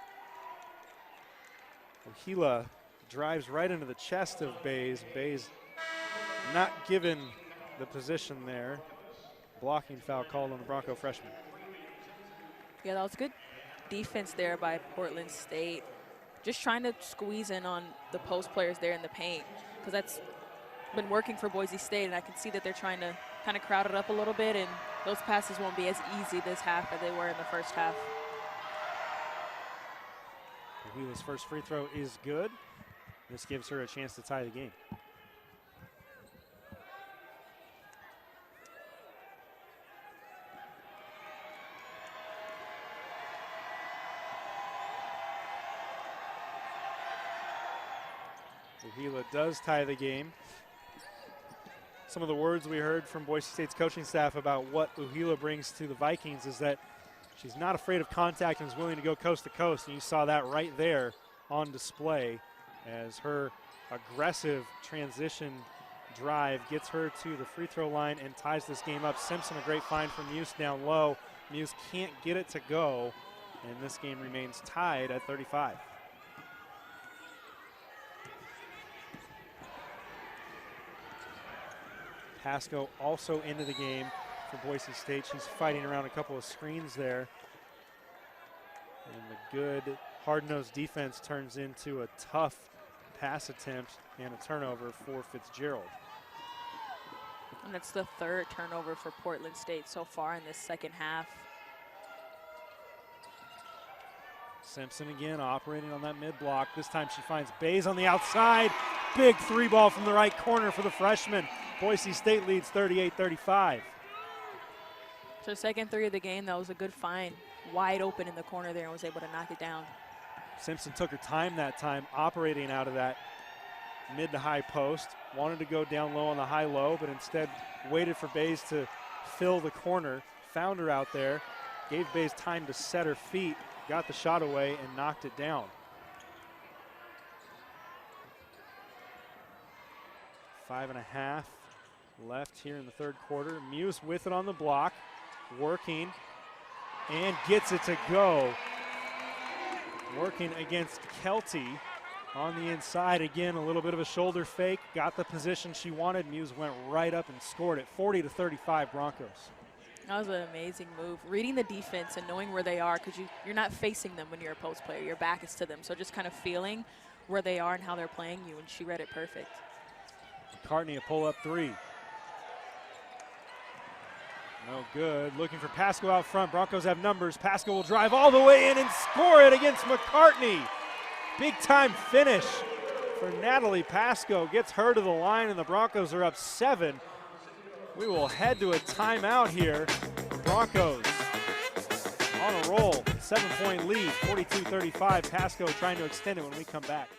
Ohila drives right into the chest of Bays. Bays not given the position there. Blocking foul called on the Bronco freshman. Yeah, that was good defense there by Portland State. Just trying to squeeze in on the post players there in the paint, because that's been working for Boise State, and I can see that they're trying to kind of crowd it up a little bit, and those passes won't be as easy this half as they were in the first half. Wheeler's first free throw is good. This gives her a chance to tie the game. Uhila does tie the game. Some of the words we heard from Boise State's coaching staff about what Uhila brings to the Vikings is that she's not afraid of contact and is willing to go coast to coast, and you saw that right there on display as her aggressive transition drive gets her to the free throw line and ties this game up. Simpson, a great find from Muse down low. Muse can't get it to go, and this game remains tied at 35. Pasco also into the game for Boise State. She's fighting around a couple of screens there. And the good hard-nosed defense turns into a tough pass attempt and a turnover for Fitzgerald. And that's the third turnover for Portland State so far in this second half. Simpson again operating on that mid-block. This time she finds Bays on the outside. Big three ball from the right corner for the freshman. Boise State leads 38-35. So second three of the game, that was a good find. Wide open in the corner there and was able to knock it down. Simpson took her time that time, operating out of that mid to high post. Wanted to go down low on the high-low, but instead waited for Bays to fill the corner. Found her out there, gave Bays time to set her feet, got the shot away, and knocked it down. 5.5 left here in the third quarter. Muse with it on the block, working, and gets it to go. Working against Kelty on the inside. Again, a little bit of a shoulder fake. Got the position she wanted. Muse went right up and scored it. 40-35 Broncos. That was an amazing move. Reading the defense and knowing where they are, because you're not facing them when you're a post player. Your back is to them. So just kind of feeling where they are and how they're playing you, and she read it perfect. McCartney a pull-up three. No good. Looking for Pasco out front. Broncos have numbers. Pasco will drive all the way in and score it against McCartney. Big time finish for Natalie Pasco. Gets her to the line, and the Broncos are up 7. We will head to a timeout here. Broncos on a roll. 7-point lead, 42-35. Pasco trying to extend it when we come back.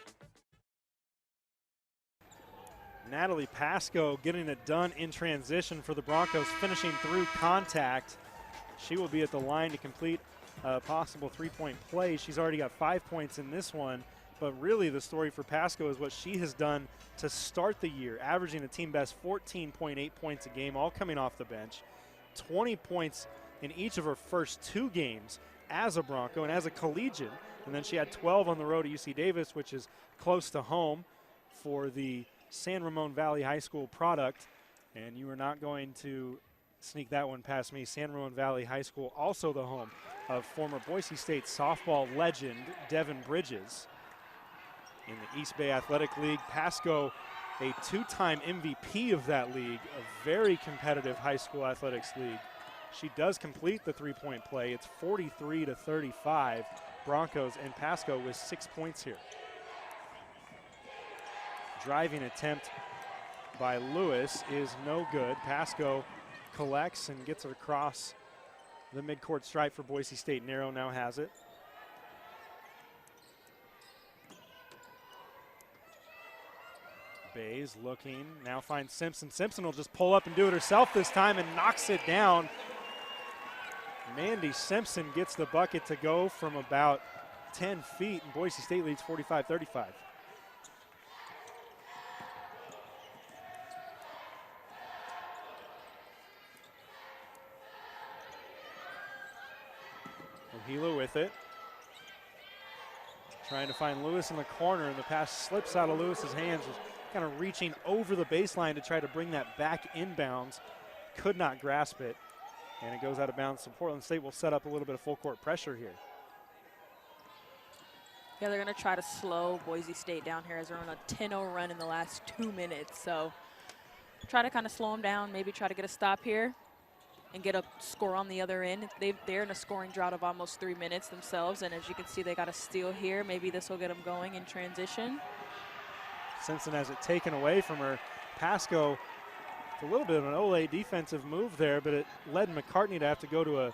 Natalie Pasco getting it done in transition for the Broncos, finishing through contact. She will be at the line to complete a possible three-point play. She's already got 5 points in this one, but really the story for Pasco is what she has done to start the year, averaging a team best 14.8 points a game, all coming off the bench, 20 points in each of her first 2 games as a Bronco and as a collegiate, and then she had 12 on the road at UC Davis, which is close to home for the San Ramon Valley High School product, and you are not going to sneak that one past me. San Ramon Valley High School, also the home of former Boise State softball legend Devin Bridges. In the East Bay Athletic League, Pasco, a 2-time MVP of that league, a very competitive high school athletics league. She does complete the three-point play. It's 43-35 Broncos, and Pasco with 6 points here. Driving attempt by Lewis is no good. Pasco collects and gets it across the midcourt stripe for Boise State. Narrow now has it. Bays looking, now finds Simpson. Simpson will just pull up and do it herself this time and knocks it down. Mandy Simpson gets the bucket to go from about 10 feet, and Boise State leads 45-35. Ohila with it. Trying to find Lewis in the corner, and the pass slips out of Lewis's hands, just kind of reaching over the baseline to try to bring that back inbounds. Could not grasp it, and it goes out of bounds. So Portland State will set up a little bit of full court pressure here. Yeah, they're going to try to slow Boise State down here as they're on a 10-0 run in the last 2 minutes. So try to kind of slow them down, maybe try to get a stop here and get a score on the other end. They're in a scoring drought of almost 3 minutes themselves, and as you can see, they got a steal here. Maybe this will get them going in transition. Simpson has it taken away from her. Pasco, a little bit of an Ole defensive move there, but it led McCartney to have to go to a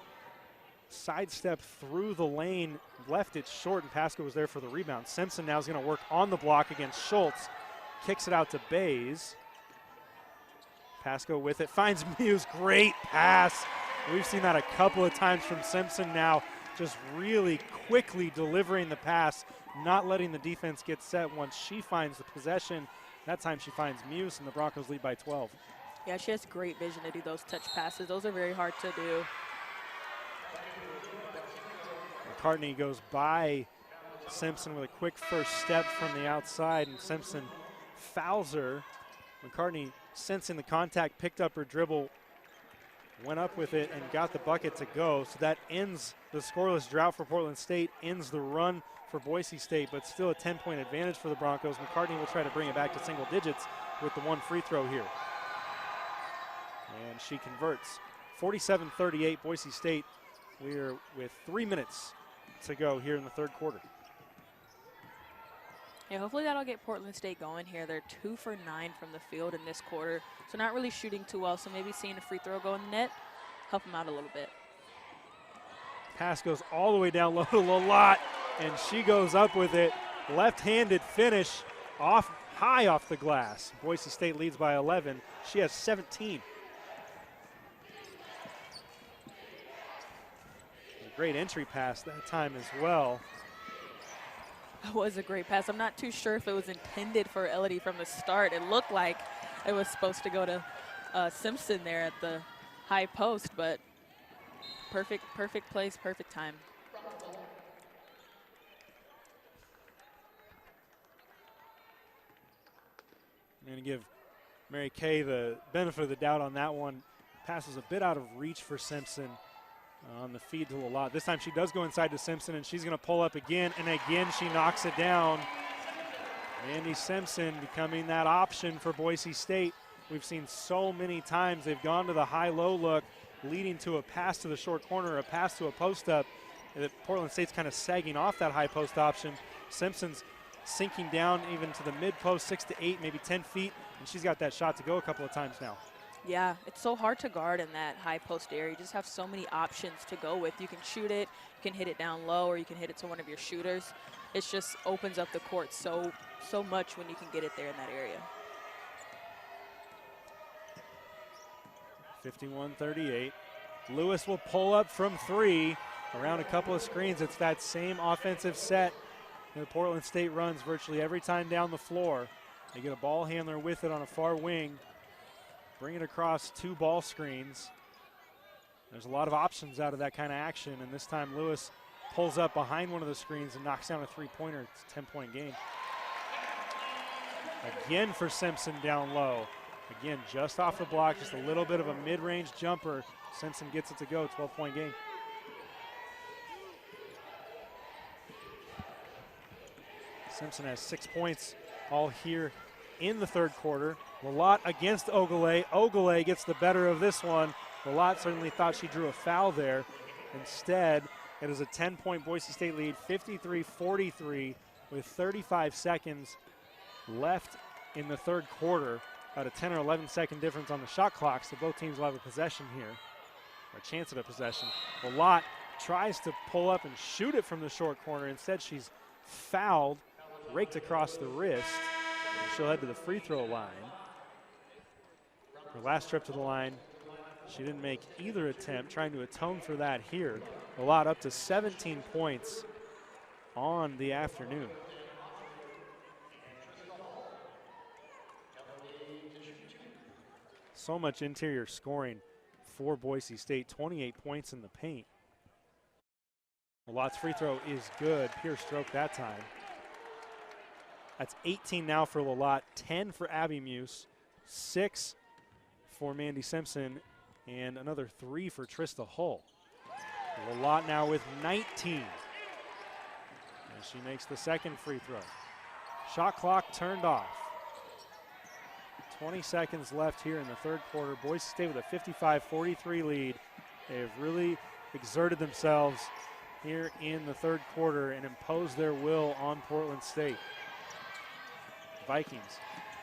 sidestep through the lane, left it short, and Pasco was there for the rebound. Simpson now is going to work on the block against Schultz. Kicks it out to Bays. Pasco with it, finds Muse, great pass. We've seen that a couple of times from Simpson now, just really quickly delivering the pass, not letting the defense get set once she finds the possession. That time she finds Muse, and the Broncos lead by 12. Yeah, she has great vision to do those touch passes. Those are very hard to do. McCartney goes by Simpson with a quick first step from the outside, and Simpson fouls her. McCartney, sensing the contact, picked up her dribble, went up with it, and got the bucket to go. So that ends the scoreless drought for Portland State, ends the run for Boise State, but still a 10-point advantage for the Broncos. McCartney will try to bring it back to single digits with the one free throw here. And she converts. 47-38, Boise State. We're with 3 minutes to go here in the third quarter. Yeah, hopefully that'll get Portland State going here. They're 2 for 9 from the field in this quarter, so not really shooting too well, so maybe seeing a free throw go in the net, help them out a little bit. Pass goes all the way down low to Lalott, and she goes up with it. Left-handed finish high off the glass. Boise State leads by 11. She has 17. A great entry pass that time as well. That was a great pass. I'm not too sure if it was intended for Elodie from the start. It looked like it was supposed to go to Simpson there at the high post, but perfect place, perfect time. I'm going to give Mary Kay the benefit of the doubt on that one. Passes a bit out of reach for Simpson on the feed to Lalott. This time she does go inside to Simpson, and she's going to pull up again, and again she knocks it down. Andy Simpson becoming that option for Boise State. We've seen so many times they've gone to the high-low look, leading to a pass to the short corner, a pass to a post-up. Portland State's kind of sagging off that high post option. Simpson's sinking down even to the mid-post, 6 to 8, maybe 10 feet, and she's got that shot to go a couple of times now. Yeah, it's so hard to guard in that high post area. You just have so many options to go with. You can shoot it, you can hit it down low, or you can hit it to one of your shooters. It just opens up the court so much when you can get it there in that area. 51-38. Lewis will pull up from 3 around a couple of screens. It's that same offensive set that Portland State runs virtually every time down the floor. They get a ball handler with it on a far wing. Bring it across 2 ball screens. There's a lot of options out of that kind of action, and this time Lewis pulls up behind one of the screens and knocks down a 3-pointer. It's a 10-point game. Again for Simpson down low. Again, just off the block, just a little bit of a mid-range jumper. Simpson gets it to go, 12-point game. Simpson has 6 points all here in the third quarter. Lalott against Ogilvy. Ogilvy gets the better of this one. Lalott certainly thought she drew a foul there. Instead, it is a 10-point Boise State lead, 53-43, with 35 seconds left in the third quarter. About a 10 or 11 second difference on the shot clock, so both teams will have a possession here, or a chance at a possession. Lalott tries to pull up and shoot it from the short corner. Instead, she's fouled, raked across the wrist. She'll head to the free throw line. Her last trip to the line, she didn't make either attempt, trying to atone for that here. Lalott up to 17 points on the afternoon. So much interior scoring for Boise State, 28 points in the paint. Lalott's free throw is good, pure stroke that time. That's 18 now for Lalott, 10 for Abby Muse, 6 for Mandy Simpson, and another 3 for Trista Hull. Lalott now with 19. And she makes the second free throw. Shot clock turned off. 20 seconds left here in the third quarter. Boise State with a 55-43 lead. They have really exerted themselves here in the third quarter and imposed their will on Portland State. Vikings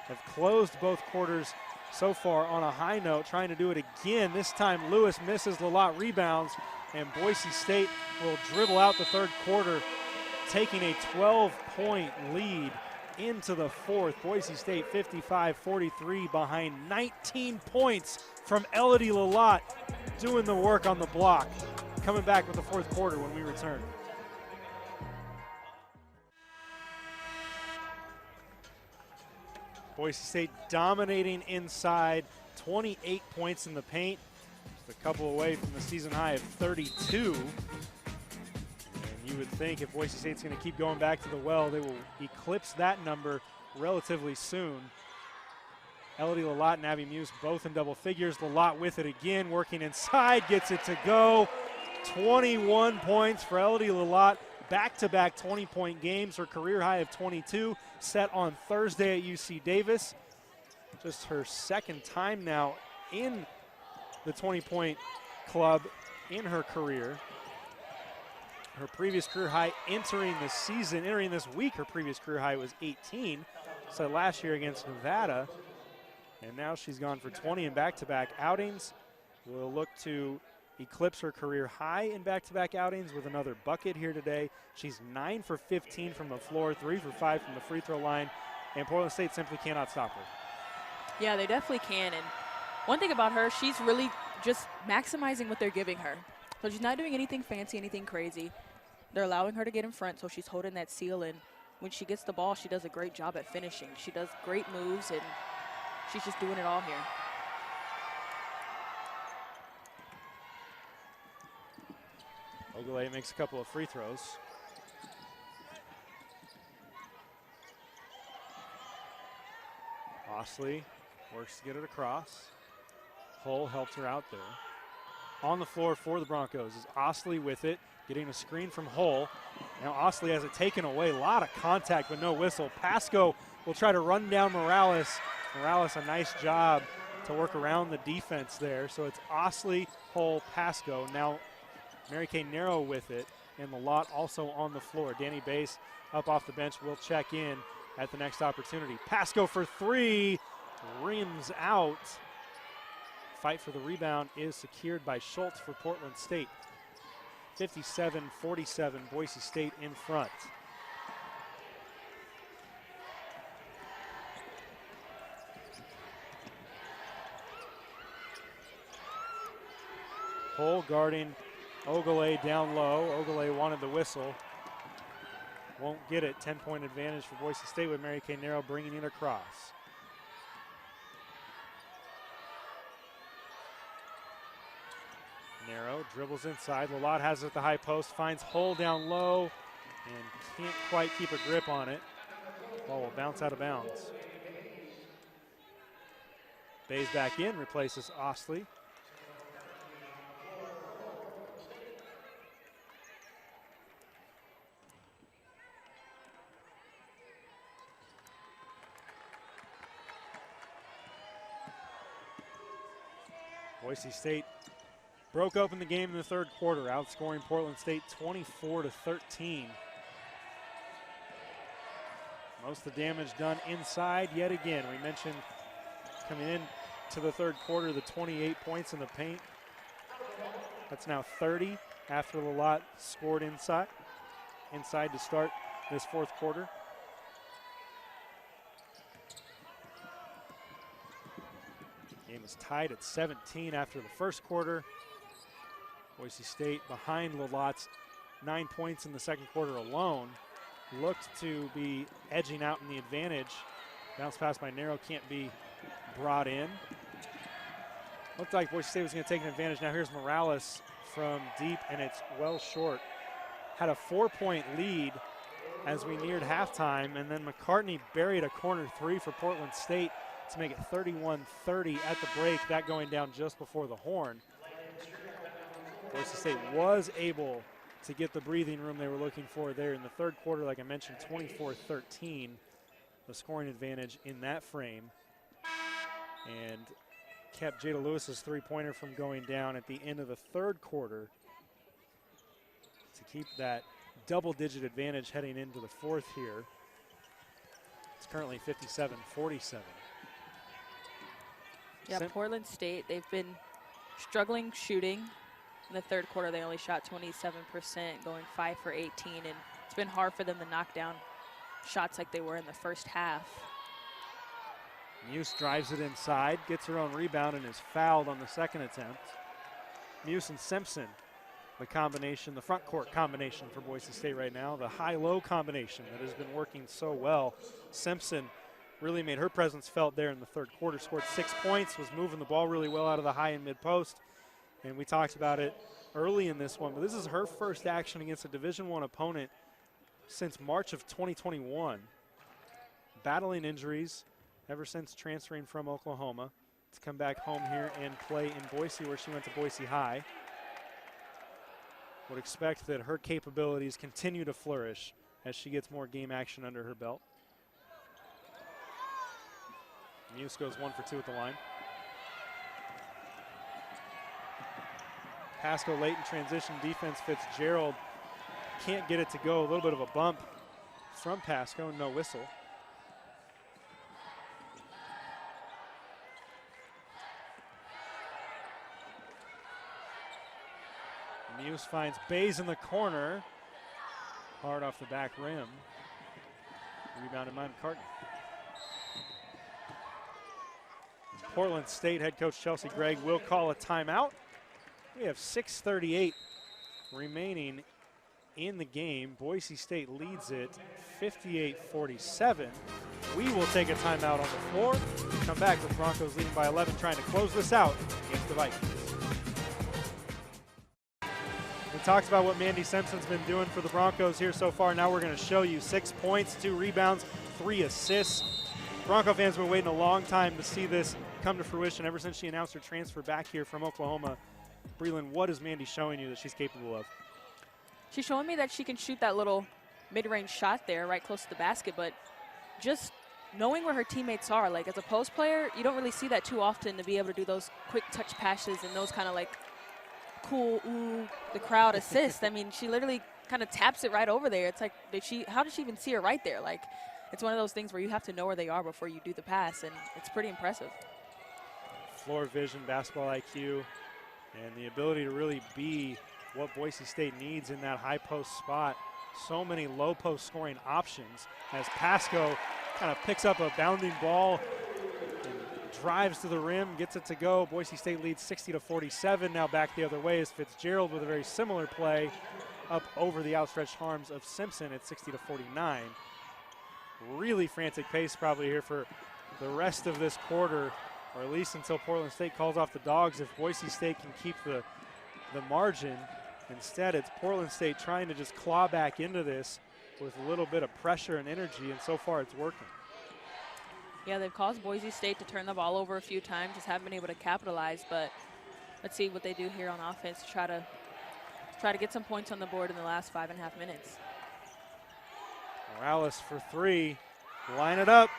have closed both quarters so far on a high note, trying to do it again. This time Lewis misses, Lalott rebounds, and Boise State will dribble out the third quarter, taking a 12-point lead into the fourth. Boise State 55-43 behind 19 points from Elodie Lalott, doing the work on the block. Coming back with the fourth quarter when we return. Boise State dominating inside, 28 points in the paint, just a couple away from the season high of 32. And you would think if Boise State's going to keep going back to the well, they will eclipse that number relatively soon. Elodie Lalott and Abby Muse both in double figures. Lalott with it again, working inside, gets it to go. 21 points for Elodie Lalott. Back-to-back 20-point games, her career high of 22, set on Thursday at UC Davis. Just her second time now in the 20-point club in her career. Her previous career high entering this week, her previous career high was 18. So last year against Nevada. And now she's gone for 20 in back-to-back outings. We'll look to eclipse her career high in back-to-back outings with another bucket here today. She's 9 for 15 from the floor, 3 for 5 from the free throw line, and Portland State simply cannot stop her. Yeah, they definitely can. And one thing about her, she's really just maximizing what they're giving her. So she's not doing anything fancy, anything crazy. They're allowing her to get in front, so she's holding that seal, and when she gets the ball, she does a great job at finishing. She does great moves, and she's just doing it all here. Ogilvy makes a couple of free throws. Osley works to get it across. Hull helps her out there. On the floor for the Broncos is Osley with it, getting a screen from Hull. Now Osley has it taken away. A lot of contact but no whistle. Pasco will try to run down Morales. Morales, a nice job to work around the defense there. So it's Osley, Hull, Pasco. Now Mary Kay Narrow with it, and Lalott also on the floor. Danny Bass up off the bench will check in at the next opportunity. Pasco for 3, rims out. Fight for the rebound is secured by Schultz for Portland State. 57-47, Boise State in front. Hull guarding Ogilvy down low. Ogilvy wanted the whistle. Won't get it. 10-point advantage for Boise State with Mary Kay Narrow bringing it across. Narrow dribbles inside. Lalott has it at the high post. Finds Hull down low and can't quite keep a grip on it. Ball will bounce out of bounds. Bays back in, replaces Osley. Boise State broke open the game in the third quarter, outscoring Portland State 24-13. Most of the damage done inside yet again. We mentioned coming in to the third quarter, the 28 points in the paint. That's now 30 after Lalott scored inside to start this fourth quarter. Game is tied at 17 after the first quarter. Boise State behind Lalott's 9 points in the second quarter alone. Looked to be edging out in the advantage. Bounce pass by Narrow can't be brought in. Looked like Boise State was going to take an advantage. Now here's Morales from deep, and it's well short. Had a 4-point lead as we neared halftime, and then McCartney buried a corner three for Portland State to make it 31-30 at the break, that going down just before the horn. Boise State was able to get the breathing room they were looking for there in the third quarter. Like I mentioned, 24-13, the scoring advantage in that frame, and kept Jada Lewis's three-pointer from going down at the end of the third quarter to keep that double-digit advantage heading into the fourth here. It's currently 57-47. Yeah, Portland State, they've been struggling shooting. In the third quarter, they only shot 27%, going 5 for 18, and it's been hard for them to knock down shots like they were in the first half. Muse drives it inside, gets her own rebound, and is fouled on the second attempt. Muse and Simpson, the combination, the front court combination for Boise State right now, the high-low combination that has been working so well. Simpson really made her presence felt there in the third quarter, scored 6 points, was moving the ball really well out of the high and mid post. And we talked about it early in this one, but this is her first action against a Division I opponent since March of 2021. Battling injuries ever since transferring from Oklahoma to come back home here and play in Boise, where she went to Boise High. Would expect that her capabilities continue to flourish as she gets more game action under her belt. Muse goes 1 for 2 at the line. Pasco late in transition defense. Fitzgerald can't get it to go. A little bit of a bump from Pasco, no whistle. Muse finds Bays in the corner. Hard off the back rim. Rebounded by McCartney. Portland State head coach Chelsea Gregg will call a timeout. We have 6:38 remaining in the game. Boise State leads it 58-47. We will take a timeout on the floor. Come back with Broncos leading by 11, trying to close this out against the Vikings. We talked about what Mandy Simpson's been doing for the Broncos here so far. Now we're going to show you 6 points, 2 rebounds, 3 assists. Bronco fans have been waiting a long time to see this come to fruition ever since she announced her transfer back here from Oklahoma. Breland, what is Mandy showing you that she's capable of? She's showing me that she can shoot that little mid-range shot there right close to the basket, but just knowing where her teammates are, like as a post player, you don't really see that too often, to be able to do those quick touch passes and those kind of like cool, ooh, the crowd assist. I mean, she literally kind of taps it right over there. It's like, how did she even see her right there? Like, it's one of those things where you have to know where they are before you do the pass, and it's pretty impressive. Floor vision, basketball IQ, and the ability to really be what Boise State needs in that high post spot. So many low post scoring options as Pasco kind of picks up a bounding ball and drives to the rim, gets it to go. Boise State leads 60-47. Now back the other way is Fitzgerald with a very similar play up over the outstretched arms of Simpson at 60-49. Really frantic pace probably here for the rest of this quarter, or at least until Portland State calls off the dogs, if Boise State can keep the margin. Instead, it's Portland State trying to just claw back into this with a little bit of pressure and energy, and so far it's working. Yeah, they've caused Boise State to turn the ball over a few times, just haven't been able to capitalize, but let's see what they do here on offense to try to get some points on the board in the last 5.5 minutes. Morales for 3, line it up.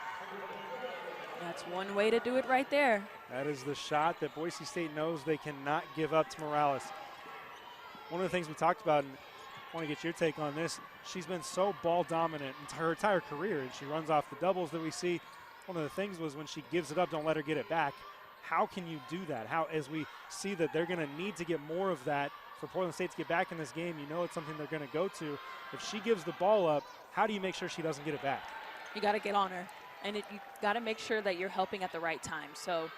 That's one way to do it right there. That is the shot that Boise State knows they cannot give up to Morales. One of the things we talked about, and I want to get your take on this, she's been so ball dominant her entire career, and she runs off the doubles that we see. One of the things was when she gives it up, don't let her get it back. How can you do that? How, as we see that they're going to need to get more of that for Portland State to get back in this game, you know it's something they're going to go to. If she gives the ball up, how do you make sure she doesn't get it back? You got to get on her, and you got to make sure that you're helping at the right time. So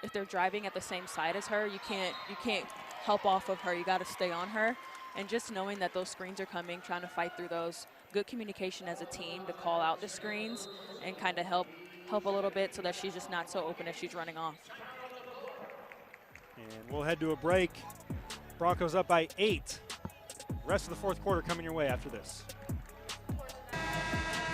if they're driving at the same side as her, you can't help off of her. You got to stay on her, and just knowing that those screens are coming, trying to fight through those. Good communication as a team to call out the screens and kind of help a little bit so that she's just not so open as she's running off. And we'll head to a break. Broncos up by 8. Rest of the fourth quarter coming your way after this.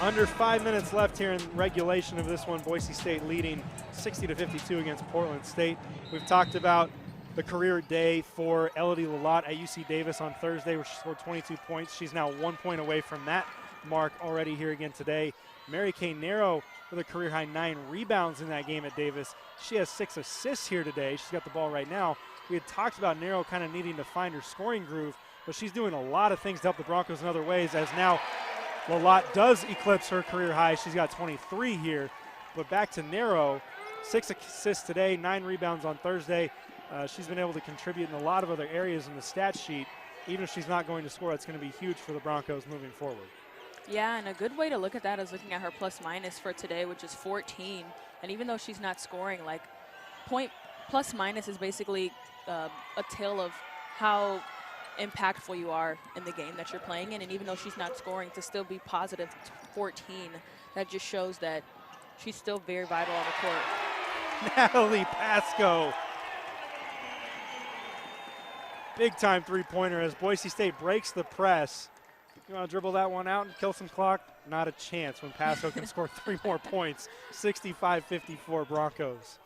Under 5 minutes left here in regulation of this one. Boise State leading 60-52 against Portland State. We've talked about the career day for Elodie Lalott at UC Davis on Thursday, where she scored 22 points. She's now 1 point away from that mark already here again today. Mary Kay Narrow with a career high 9 rebounds in that game at Davis. She has 6 assists here today. She's got the ball right now. We had talked about Narrow kind of needing to find her scoring groove, but she's doing a lot of things to help the Broncos in other ways, as now Lalott does eclipse her career high. She's got 23 here. But back to Narrow, 6 assists today, 9 rebounds on Thursday. She's been able to contribute in a lot of other areas in the stat sheet. Even if she's not going to score, that's going to be huge for the Broncos moving forward. Yeah, and a good way to look at that is looking at her plus minus for today, which is 14. And even though she's not scoring, like point plus minus is basically a tale of how impactful you are in the game that you're playing in. And even though she's not scoring, to still be positive 14, that just shows that she's still very vital on the court. Natalie Pasco. Big time three-pointer as Boise State breaks the press. You want to dribble that one out and kill some clock? Not a chance when Pasco can score 3 more points. 65-54 Broncos.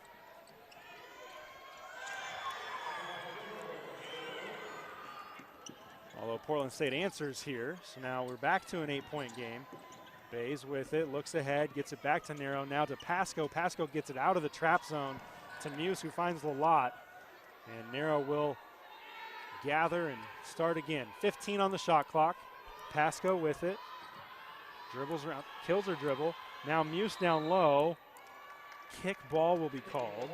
Although Portland State answers here, so now we're back to an 8-point game. Bays with it, looks ahead, gets it back to Narrow, now to Pasco. Pasco gets it out of the trap zone to Muse, who finds Lalott. And Narrow will gather and start again. 15 on the shot clock. Pasco with it. Dribbles around, kills her dribble. Now Muse down low. Kick ball will be called.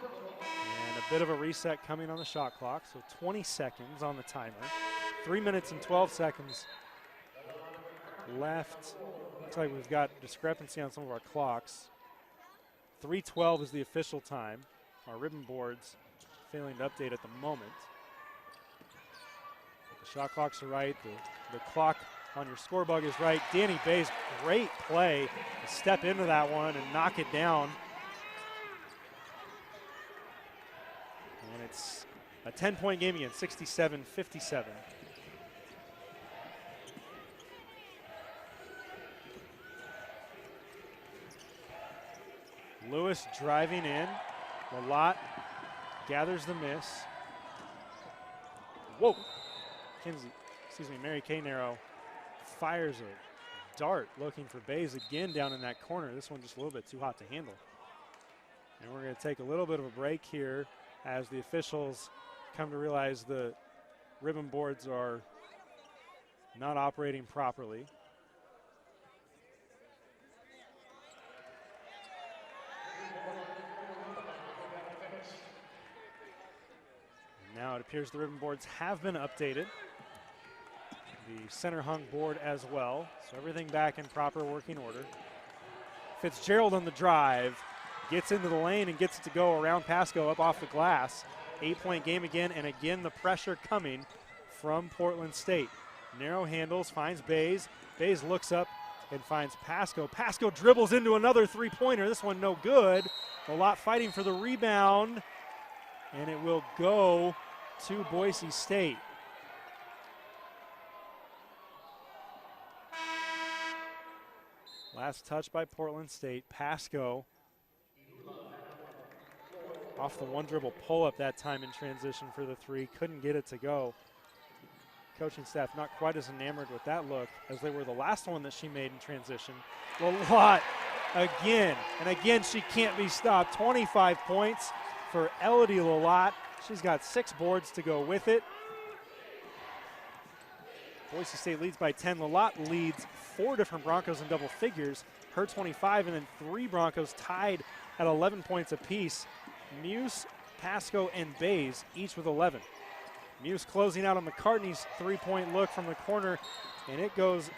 And a bit of a reset coming on the shot clock. So 20 seconds on the timer. 3 minutes and 12 seconds left. Looks like we've got discrepancy on some of our clocks. 3:12 is the official time. Our ribbon boards failing to update at the moment. The shot clocks are right. The clock on your score bug is right. Danny Bays, great play to step into that one and knock it down. And it's a 10-point game again, 67-57. Lewis driving in. Lalott gathers the miss. Whoa. Mary Kay Narrow fires a dart looking for Bays again down in that corner. This one just a little bit too hot to handle. And we're going to take a little bit of a break here as the officials come to realize the ribbon boards are not operating properly. Now it appears the ribbon boards have been updated. The center hung board as well. So everything back in proper working order. Fitzgerald on the drive. Gets into the lane and gets it to go around Pasco up off the glass. 8-point game again, and again the pressure coming from Portland State. Narrow handles, finds Bays. Bays looks up and finds Pasco. Pasco dribbles into another three-pointer. This one no good. Lalott fighting for the rebound, and it will go to Boise State. Last touch by Portland State. Pasco off the one dribble pull up that time in transition for the three. Couldn't get it to go. Coaching staff not quite as enamored with that look as they were the last one that she made in transition. Lalott again, and again she can't be stopped. 25 points for Elodie Lalott. She's got 6 boards to go with it. Boise State leads by 10. Lalott leads 4 different Broncos in double figures. Her 25, and then 3 Broncos tied at 11 points apiece. Muse, Pasco, and Bays each with 11. Muse closing out on McCartney's three-point look from the corner, and it goes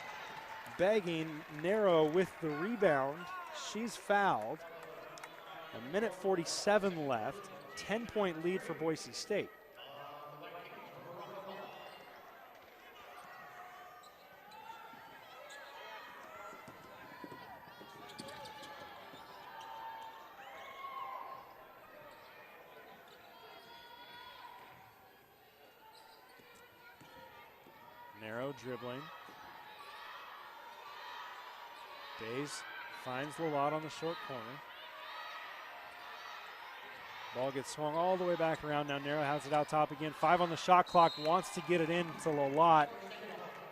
begging. Narrow with the rebound. She's fouled. 1:47 left. 10-point lead for Boise State. Narrow dribbling. Bays finds Lalott on the short corner. Ball gets swung all the way back around. Now Narrow has it out top again. 5 on the shot clock, wants to get it in to Lalott.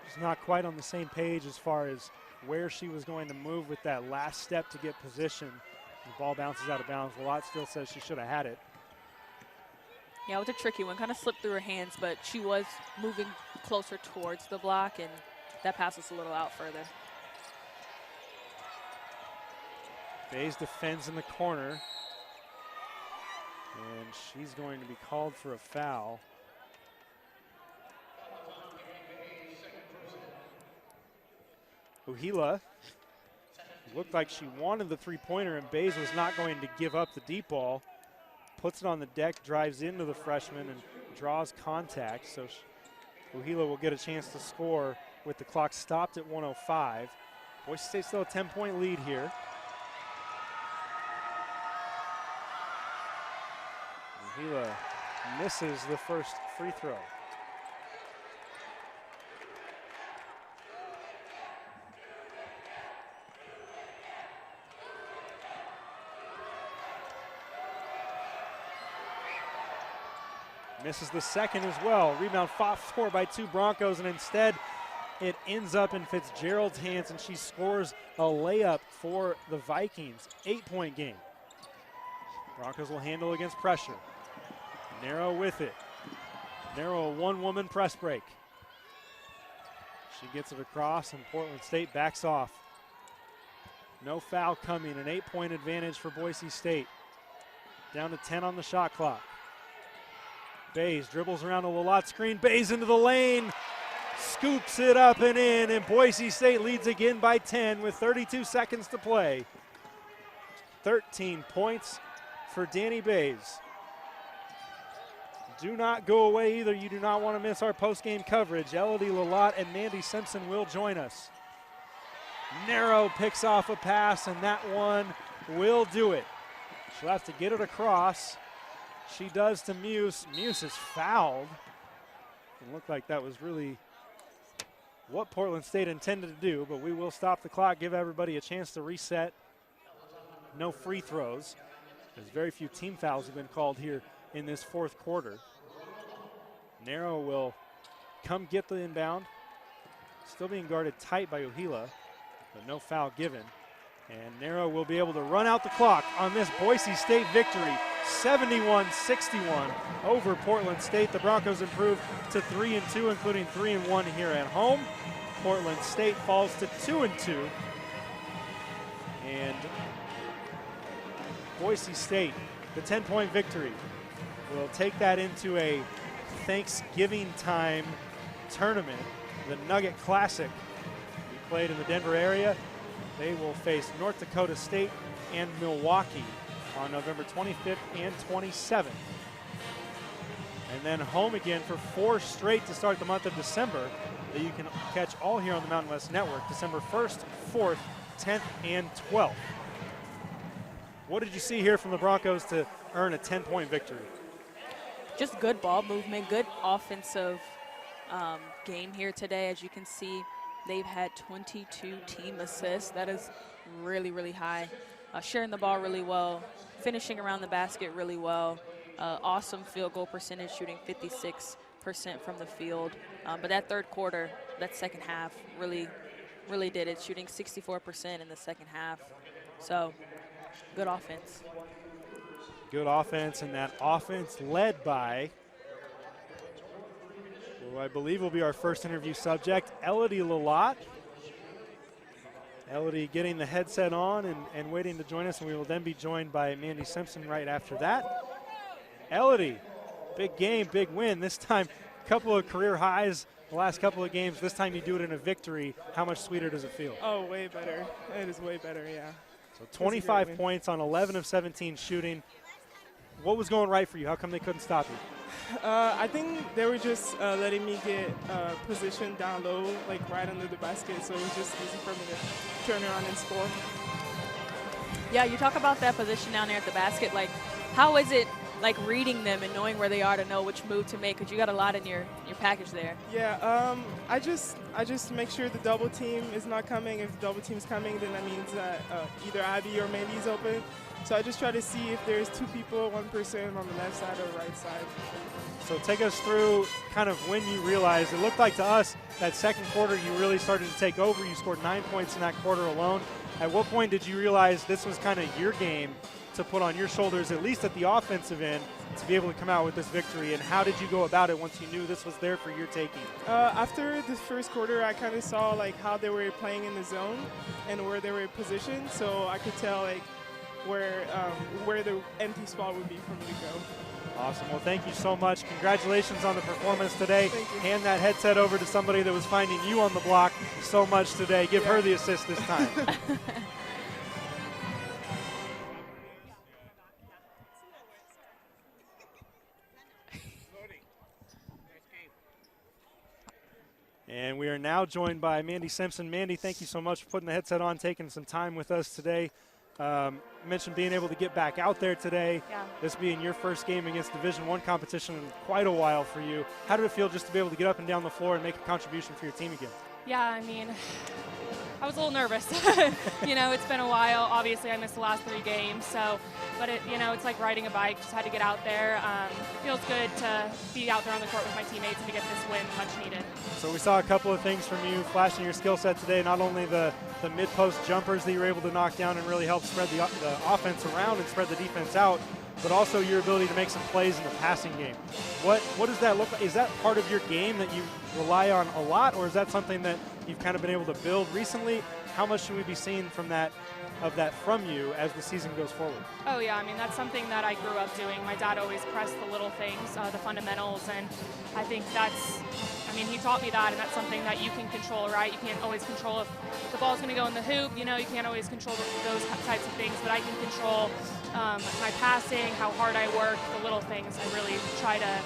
She's not quite on the same page as far as where she was going to move with that last step to get position. The ball bounces out of bounds. Lalott still says she should have had it. Yeah, it was a tricky one. Kind of slipped through her hands, but she was moving closer towards the block, and that pass was a little out further. Bays defends in the corner. And she's going to be called for a foul. Uhila looked like she wanted the three-pointer, and Bays was not going to give up the deep ball. Puts it on the deck, drives into the freshman, and draws contact. So Uhila will get a chance to score with the clock stopped at 1:05. Boise State still a 10-point lead here. Uhila misses the first free throw. Misses the second as well. Rebound fought for by 2 Broncos, and instead it ends up in Fitzgerald's hands, and she scores a layup for the Vikings. 8-point game. Broncos will handle against pressure. Narrow with it. Narrow, a one-woman press break. She gets it across, and Portland State backs off. No foul coming, an 8-point advantage for Boise State. Down to 10 on the shot clock. Bays dribbles around a Lalott screen. Bays into the lane. Scoops it up and in, and Boise State leads again by 10 with 32 seconds to play. 13 points for Danny Bays. Do not go away either. You do not want to miss our post-game coverage. Elodie Lalott and Mandy Simpson will join us. Narrow picks off a pass, and that one will do it. She'll have to get it across. She does to Muse. Muse is fouled. It looked like that was really what Portland State intended to do, but we will stop the clock, give everybody a chance to reset. No free throws, as very few team fouls have been called here in this fourth quarter. Narrow will come get the inbound. Still being guarded tight by Uhila, but no foul given. And Narrow will be able to run out the clock on this Boise State victory. 71-61 over Portland State. The Broncos improve to 3-2, including 3-1 here at home. Portland State falls to 2-2. And Boise State, the 10-point victory, will take that into a Thanksgiving time tournament, the Nugget Classic. We played in the Denver area. They will face North Dakota State and Milwaukee on November 25th and 27th. And then home again for 4 straight to start the month of December that you can catch all here on the Mountain West Network, December 1st, 4th, 10th, and 12th. What did you see here from the Broncos to earn a 10-point victory? Just good ball movement, good offensive game here today. As you can see, they've had 22 team assists. That is really, really high. Sharing the ball really well, finishing around the basket really well. Awesome field goal percentage, shooting 56% from the field. But that third quarter, that second half, really did it, shooting 64% in the second half. So, good offense. Good offense, and that offense led by, who I believe will be our first interview subject, Elodie Lalott. Elodie getting the headset on and waiting to join us, and we will then be joined by Mandy Simpson right after that. Elodie, big game, big win. This time, a couple of career highs the last couple of games. This time you do it in a victory. How much sweeter does it feel? Oh, way better. It is way better, yeah. So 25 points on 11 of 17 shooting. What was going right for you? How come they couldn't stop you? I think they were just letting me get positioned down low, like right under the basket, so it was just easy for me to turn around and score. Yeah, you talk about that position down there at the basket. Like, how is it like reading them and knowing where they are to know which move to make? Because you got a lot in your package there. Yeah, I just make sure the double team is not coming. If the double team's coming, then that means that either Abby or Mandy's open. So I just try to see if there's two people, one person on the left side or right side. So take us through kind of when you realized, it looked like to us that second quarter you really started to take over. You scored 9 points in that quarter alone. At what point did you realize this was kind of your game to put on your shoulders, at least at the offensive end, to be able to come out with this victory? And how did you go about it once you knew this was there for your taking? After the first quarter, I kind of saw like how they were playing in the zone and where they were positioned, so I could tell like where the empty spot would be for me to go. Awesome. Well, thank you so much. Congratulations on the performance today. Thank you. Hand that headset over to somebody that was finding you on the block so much today. Give her the assist this time. And we are now joined by Mandy Simpson. Mandy, thank you so much for putting the headset on, taking some time with us today. Mentioned being able to get back out there today. Yeah. This being your first game against Division I competition in quite a while for you. How did it feel just to be able to get up and down the floor and make a contribution for your team again? Yeah, I mean, I was a little nervous. You know, it's been a while. Obviously, I missed the last 3 games, but it's like riding a bike. Just had to get out there. It feels good to be out there on the court with my teammates and to get this win, much needed. So we saw a couple of things from you flashing your skill set today, not only the mid-post jumpers that you were able to knock down and really help spread the offense around and spread the defense out, but also your ability to make some plays in the passing game. What does that look like? Is that part of your game that you rely on a lot, or is that something that you've kind of been able to build recently? How much should we be seeing from that from you as the season goes forward? Oh yeah, I mean, that's something that I grew up doing. My dad always pressed the little things, the fundamentals, and I think he taught me that, and that's something that you can control, right? You can't always control if the ball's going to go in the hoop, you can't always control those types of things, but I can control my passing, how hard I work, the little things. I really try to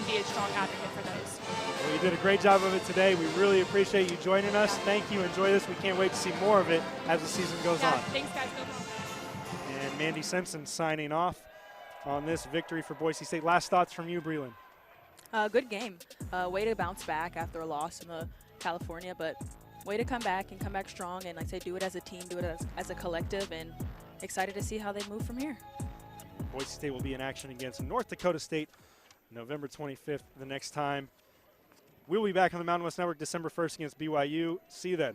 be a strong advocate for those. Well, you did a great job of it today. We really appreciate you joining us. Thank you. Enjoy this. We can't wait to see more of it as the season goes on. Thanks, guys. Go home. And Mandy Simpson signing off on this victory for Boise State. Last thoughts from you, Breland? Good game. Way to bounce back after a loss in the California, but way to come back and come back strong, and like I say, do it as a team, do it as a collective, and excited to see how they move from here. Boise State will be in action against North Dakota State November 25th the next time. We'll be back on the Mountain West Network December 1st against BYU. See you then.